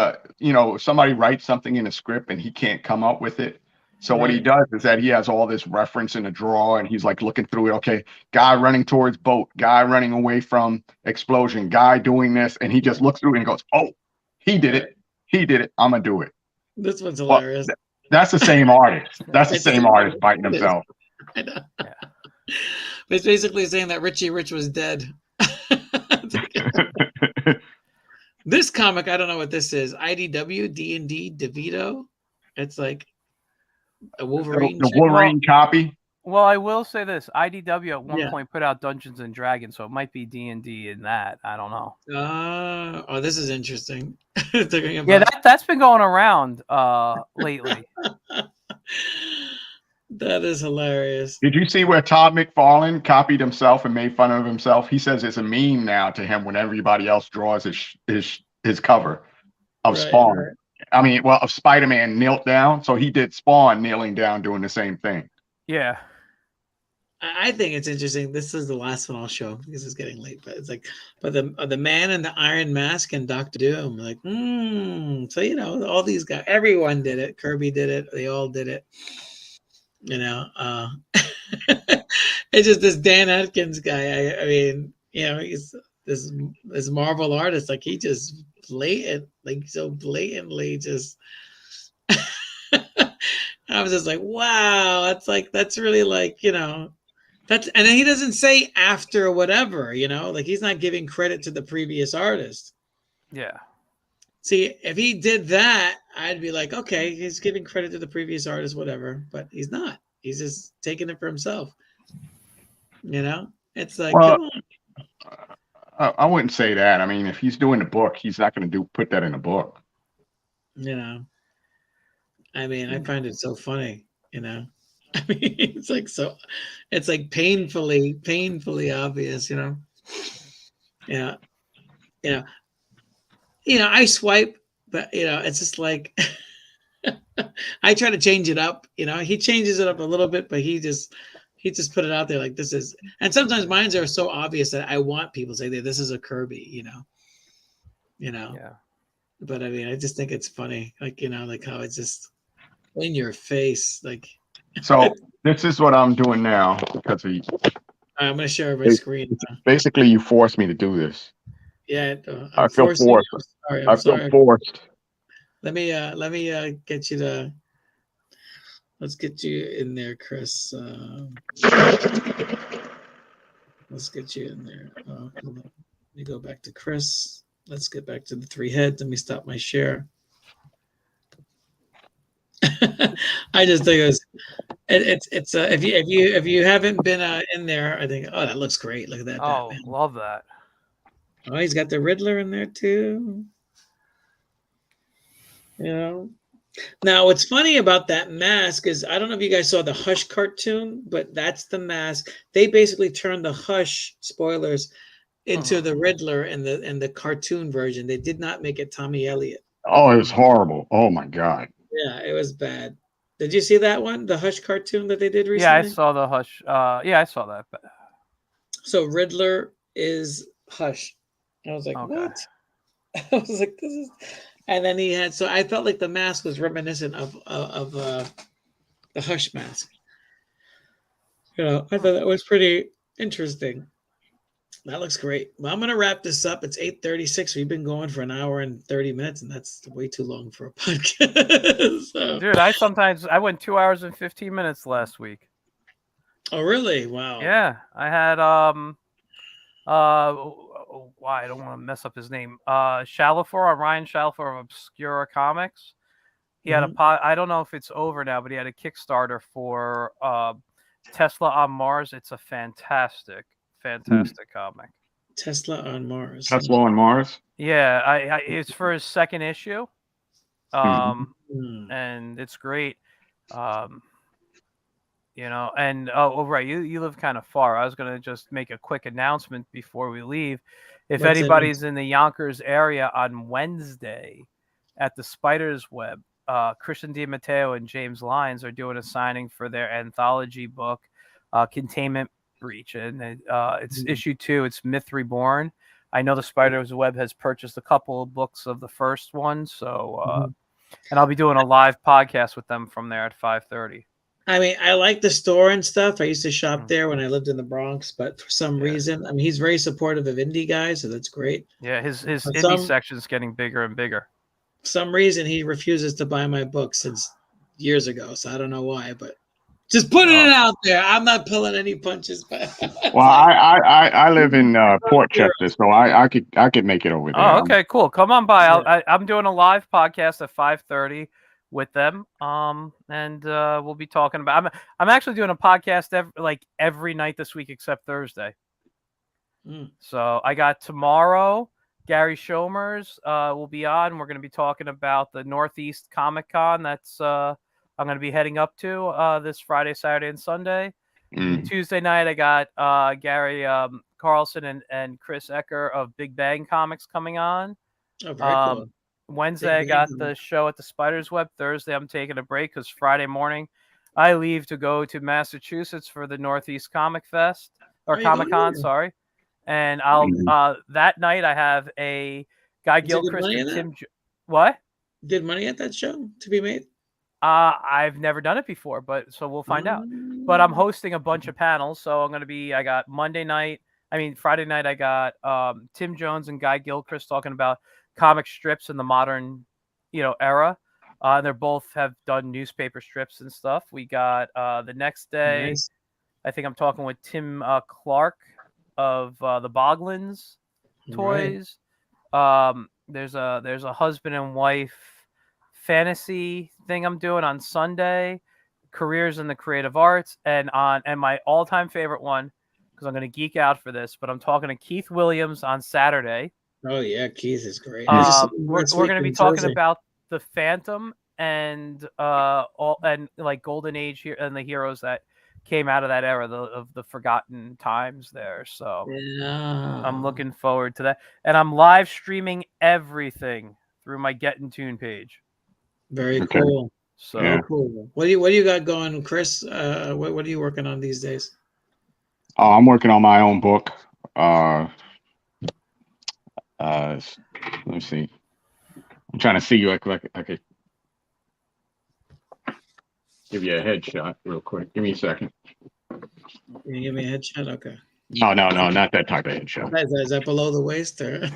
somebody writes something in a script and he can't come up with it. So what he does is that he has all this reference in a drawer and he's like looking through it. Okay, guy running towards boat, guy running away from explosion, guy doing this. And he just looks through it and goes, oh, he did it. He did it. I'm going to do it. This one's hilarious. Well, that's the same artist. That's the same artist biting himself. I know. Yeah. But it's basically saying that Richie Rich was dead. This comic, I don't know what this is. IDW, D&D, DeVito. It's like a Wolverine. The Wolverine copy. Well, I will say this: IDW at one point put out Dungeons and Dragons, so it might be D&D in that. I don't know. Oh, this is interesting. Yeah, that's been going around lately. That is hilarious. Did you see where Todd McFarlane copied himself and made fun of himself? He says it's a meme now to him when everybody else draws his cover of Spawn. Right. I mean, well, of Spider-Man knelt down, so he did Spawn kneeling down doing the same thing. Yeah. I think it's interesting. This is the last one I'll show because it's getting late. But it's like, but the Man in the Iron Mask and Doctor Doom, like, so you know, all these guys, everyone did it. Kirby did it. They all did it. You know, it's just this Dan Atkins guy. I mean, you know, he's this Marvel artist. Like he just so blatantly just. I was just like, wow, that's really like, you know. And then he doesn't say after whatever, you know, like he's not giving credit to the previous artist. Yeah. See, if he did that, I'd be like, okay, he's giving credit to the previous artist, whatever. But he's not. He's just taking it for himself. You know, it's like, well, come on. I wouldn't say that. I mean, if he's doing the book, he's not going to put that in the book. You know, I mean, I find it so funny. You know. I mean, it's like painfully obvious, you know. Yeah. I swipe, but you know, it's just like I try to change it up, you know. He changes it up a little bit, but he just put it out there like this is, and sometimes mines are so obvious that I want people to say that this is a Kirby, you know. Yeah. But I mean, I just think it's funny, like, you know, like how it's just in your face, like. So this is what I'm doing now because I'm going to share my screen. Basically, you forced me to do this. Yeah, I feel forced. I feel forced. Let me get you to. Let's get you in there, Chris. Let's get you in there. Hold on. Let me go back to Chris. Let's get back to the three heads. Let me stop my share. I just think it's if you haven't been in there, I think that looks great. Look at that Oh, Batman. love that. Oh, he's got the Riddler in there too. You know. Now, what's funny about that mask is I don't know if you guys saw the Hush cartoon, but that's the mask. They basically turned the Hush spoilers into the Riddler in the cartoon version. They did not make it Tommy Elliott. Oh, it was horrible. Oh my God. Yeah, it was bad. Did you see that one? The Hush cartoon that they did Yeah, I recently? saw the Hush. Yeah, I saw that. So Riddler is Hush. I was like, Okay. what? I was like, this is. And then he had. So I felt like the mask was reminiscent of the Hush mask. You know, I thought that was pretty interesting. That looks great. Well, I'm gonna wrap this up. It's 8:36. We've been going for an hour and 30 minutes, and that's way too long for a podcast. So. Dude, I went 2 hours and 15 minutes last week. Oh, really? Wow. Yeah, I had why I don't want to mess up his name. Shalafor, Ryan Shalafor of Obscura Comics. He had I don't know if it's over now, but he had a Kickstarter for Tesla on Mars. It's a fantastic comic. Tesla on Mars. Tesla on Mars. Yeah, it's for his second issue. And it's great. You know, and right, you live kind of far. I was gonna just make a quick announcement before we leave. If What's anybody's in the Yonkers area on Wednesday at the Spider's Web, Christian DiMatteo and James Lyons are doing a signing for their anthology book, Containment Breach, and it's issue 2. It's Myth Reborn. I know the Spider's Web has purchased a couple of books of the first one, so and I'll be doing a live podcast with them from there at 5:30. I mean, I like the store and stuff. I used to shop there when I lived in the Bronx, but for some reason, I mean, he's very supportive of indie guys, so that's great. Yeah, his indie section is getting bigger and bigger. For some reason, he refuses to buy my books since years ago, so I don't know why, but just putting it out there. I'm not pulling any punches. But well, I live in Port Chester, so I could make it over there. Oh, okay, cool. Come on by. I'm doing a live podcast at 5:30 with them, and we'll be talking about. I'm actually doing a podcast every night this week except Thursday. So I got tomorrow. Gary Shomers will be on. We're going to be talking about the Northeast Comic Con. That's I'm going to be heading up to this Friday, Saturday, and Sunday. Tuesday night, I got Gary Carlson and Chris Ecker of Big Bang Comics coming on. Oh, very cool. Wednesday, I got the show at the Spider's Web. Thursday, I'm taking a break because Friday morning, I leave to go to Massachusetts for the Northeast Comic Fest or Comic Con. Sorry, and I'll that night I have a Guy Gilchrist and Tim. What? Good money at that show to be made? I've never done it before, but so we'll find out. But I'm hosting a bunch of panels, so I'm going to be. I got Friday night. I got Tim Jones and Guy Gilchrist talking about comic strips in the modern, era. They're both have done newspaper strips and stuff. We got the next day. Nice. I think I'm talking with Tim Clark of the Boglins Toys. Right. There's a husband and wife fantasy thing I'm doing on Sunday. Careers in the creative arts, and my all-time favorite one, because I'm going to geek out for this, but I'm talking to Keith Williams on Saturday. Oh yeah, Keith is great. We're going to be talking about the Phantom and Golden Age here and the heroes that came out of that era of the forgotten times there. So I'm looking forward to that, and I'm live streaming everything through my Get in Tune page. Very cool. So very cool. What do you got going, Chris? What are you working on these days? I'm working on my own book. Let me see. I'm trying to see you. I could give you a headshot real quick. Give me a second. Can you give me a headshot? Okay. No, not that type of headshot. Is that below the waist or?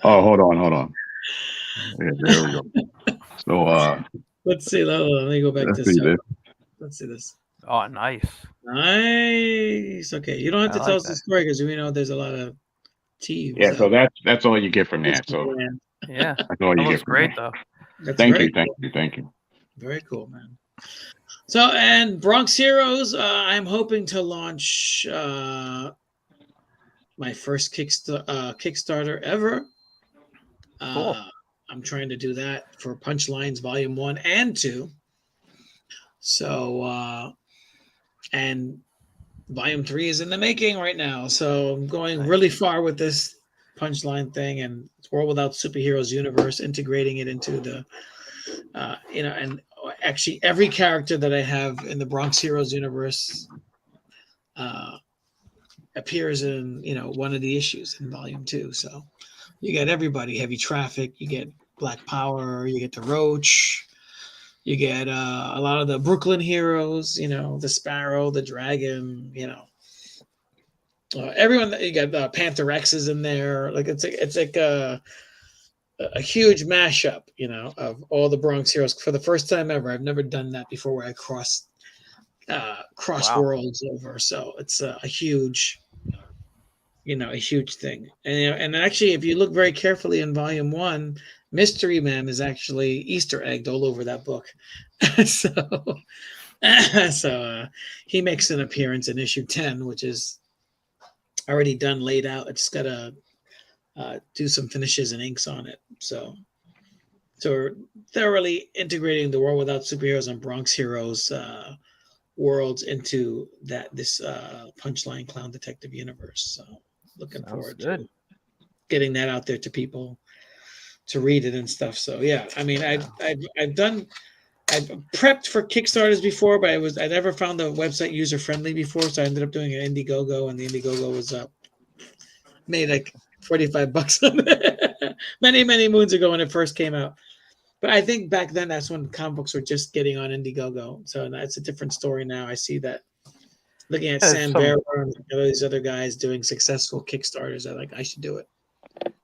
Oh, hold on. Yeah, there we go. So let's see. Let me go back to this. Let's see this. Oh, nice. Okay, you don't have to tell us the story because we know there's a lot of tea. Yeah, so that's all you get from that. So yeah, that's all you get. Great though. That's Thank very you, thank cool. you, thank you. Very cool, man. So, and Bronx Heroes, I'm hoping to launch my first Kickstarter ever. Cool. I'm trying to do that for Punchlines Volume 1 and 2. So, and Volume 3 is in the making right now. So I'm going really far with this Punchline thing and World Without Superheroes universe, integrating it into the, and actually every character that I have in the Bronx Heroes universe appears in, one of the issues in Volume 2. So you get everybody, Heavy Traffic, you get Black Power, you get the Roach, you get a lot of the Brooklyn heroes, the Sparrow, the Dragon, everyone that you got Panther X is in there. Like it's like a huge mashup, of all the Bronx heroes for the first time ever. I've never done that before, where I cross Wow. worlds over. So it's a huge, a huge thing. And actually, if you look very carefully in Volume 1, Mystery Man is actually Easter egged all over that book. so he makes an appearance in issue 10, which is already done, laid out. I just gotta do some finishes and inks on it. So we're thoroughly integrating the World Without Superheroes and Bronx Heroes worlds into this Punchline Clown Detective universe. So looking forward to getting that out there to people to read it and stuff. So yeah, I mean, I've prepped for Kickstarters before, but I never found the website user friendly before, so I ended up doing an Indiegogo, and the Indiegogo was made like $45 on it. many moons ago when it first came out. But I think back then that's when comic books were just getting on Indiegogo, so that's a different story now. I see that looking at Sam Barrow and all these other guys doing successful Kickstarters, I should do it.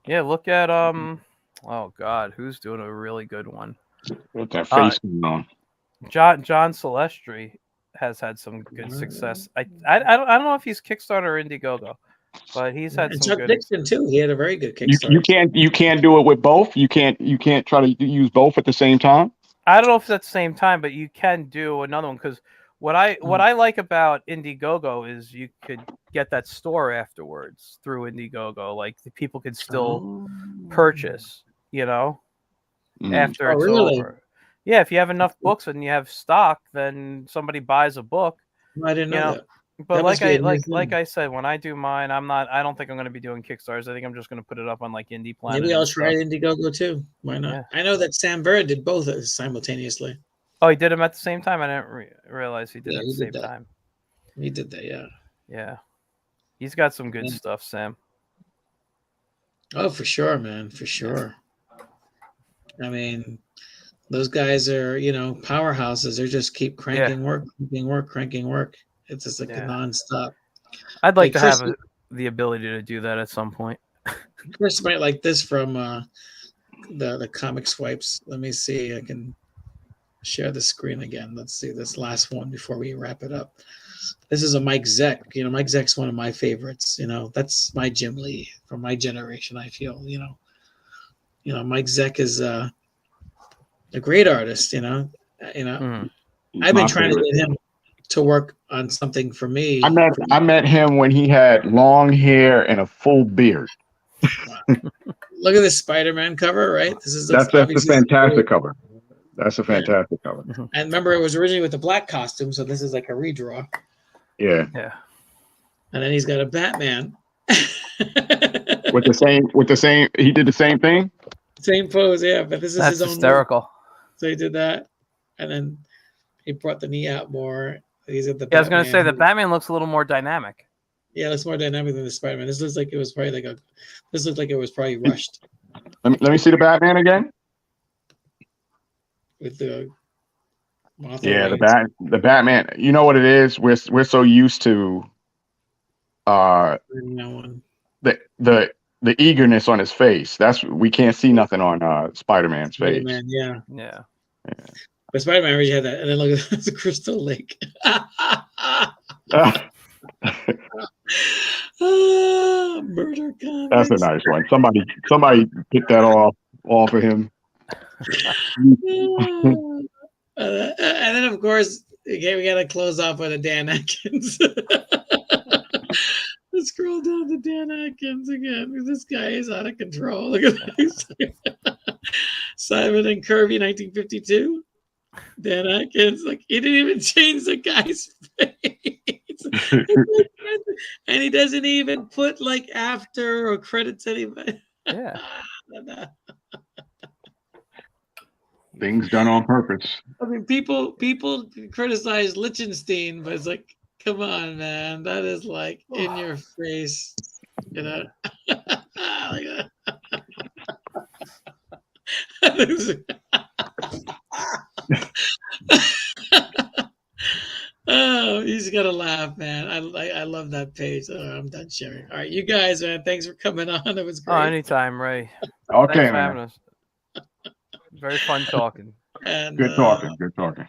Yeah, look at oh God, who's doing a really good one? What's that face on? John Celestri has had some good success. I don't know if he's Kickstarter or Indiegogo, but he's had and some Chuck good. Dixon too. He had a very good Kickstarter. You can't do it with both. You can't try to use both at the same time. I don't know if it's at the same time, but you can do another one, because what I like about Indiegogo is you could get that store afterwards through Indiegogo. Like the people could still purchase, after it's over. Yeah, if you have enough books and you have stock, then somebody buys a book. I didn't know that. But like I said, when I do mine, I don't think I'm going to be doing Kickstarters. I think I'm just going to put it up on like Indie Planet. Maybe I'll try Indiegogo too. Why not? Yeah. I know that Sam Barrow did both simultaneously. Oh, he did them at the same time? I didn't realize he did it at the same time. He did that, yeah. Yeah. He's got some good stuff, Sam. Oh, for sure, man. For sure. I mean, those guys are, powerhouses. They just keep cranking work. It's just like a nonstop. I'd like to have the ability to do that at some point. Chris might like this from the comic swipes. Let me see. I can share the screen again. Let's see this last one before we wrap it up. This is a Mike Zeck. Mike Zeck's one of my favorites. That's my Jim Lee from my generation, I feel. Mike Zeck is a great artist, I've been trying to get him to work on something for me. I met him when he had long hair and a full beard. Wow. Look at this Spider-Man cover, right? That's a fantastic cover. That's a fantastic cover. And remember, it was originally with the black costume, so this is like a redraw. Yeah. And then he's got a Batman. with the same he did the same thing? Same pose, yeah, but this is his own hysterical. Move. So he did that, and then he brought the knee out more. He's at the I was going to say the Batman looks a little more dynamic. Yeah, it looks more dynamic than the Spider-Man. This looks like it was probably rushed. Let me see the Batman again. With the the Batman. You know what it is? We're so used to the eagerness on his face. We can't see nothing on Spider-Man's face. Yeah. But Spider-Man already had that, and then look at the Crystal Lake. Murder comics. That's a nice one. Somebody picked that off of him. And then, of course, again, we got to close off with a Dan Atkins. Let's scroll down to Dan Atkins again. This guy is out of control. Look at this. Simon and Kirby, 1952. Dan Atkins, like he didn't even change the guy's face, and he doesn't even put like after or credits anybody. Yeah. Things done on purpose. I mean, people criticize Lichtenstein, but it's like, come on, man, that is like in your face, you know. Like oh, he's gotta laugh, man. I love that page. Oh, I'm done sharing. All right, you guys, man. Thanks for coming on. It was great. Oh, anytime, Ray. Okay, Thanks for man. having us. Very fun talking. And Good talking. Good talking.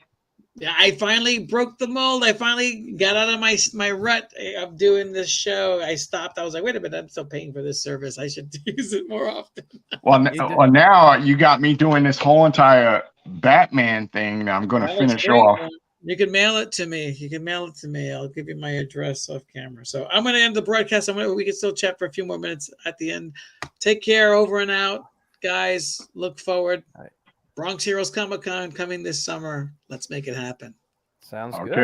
yeah, I finally broke the mold. I finally got out of my rut of doing this show. I stopped. I was like, wait a minute, I'm still paying for this service. I should use it more often. Well, now you got me doing this whole entire Batman thing. That I'm going to finish great, off. man. You can mail it to me. I'll give you my address off camera. So I'm going to end the broadcast. We can still chat for a few more minutes at the end. Take care. Over and out, guys. Look forward. Right. Bronx Heroes Comic Con coming this summer. Let's make it happen. Sounds Okay. good.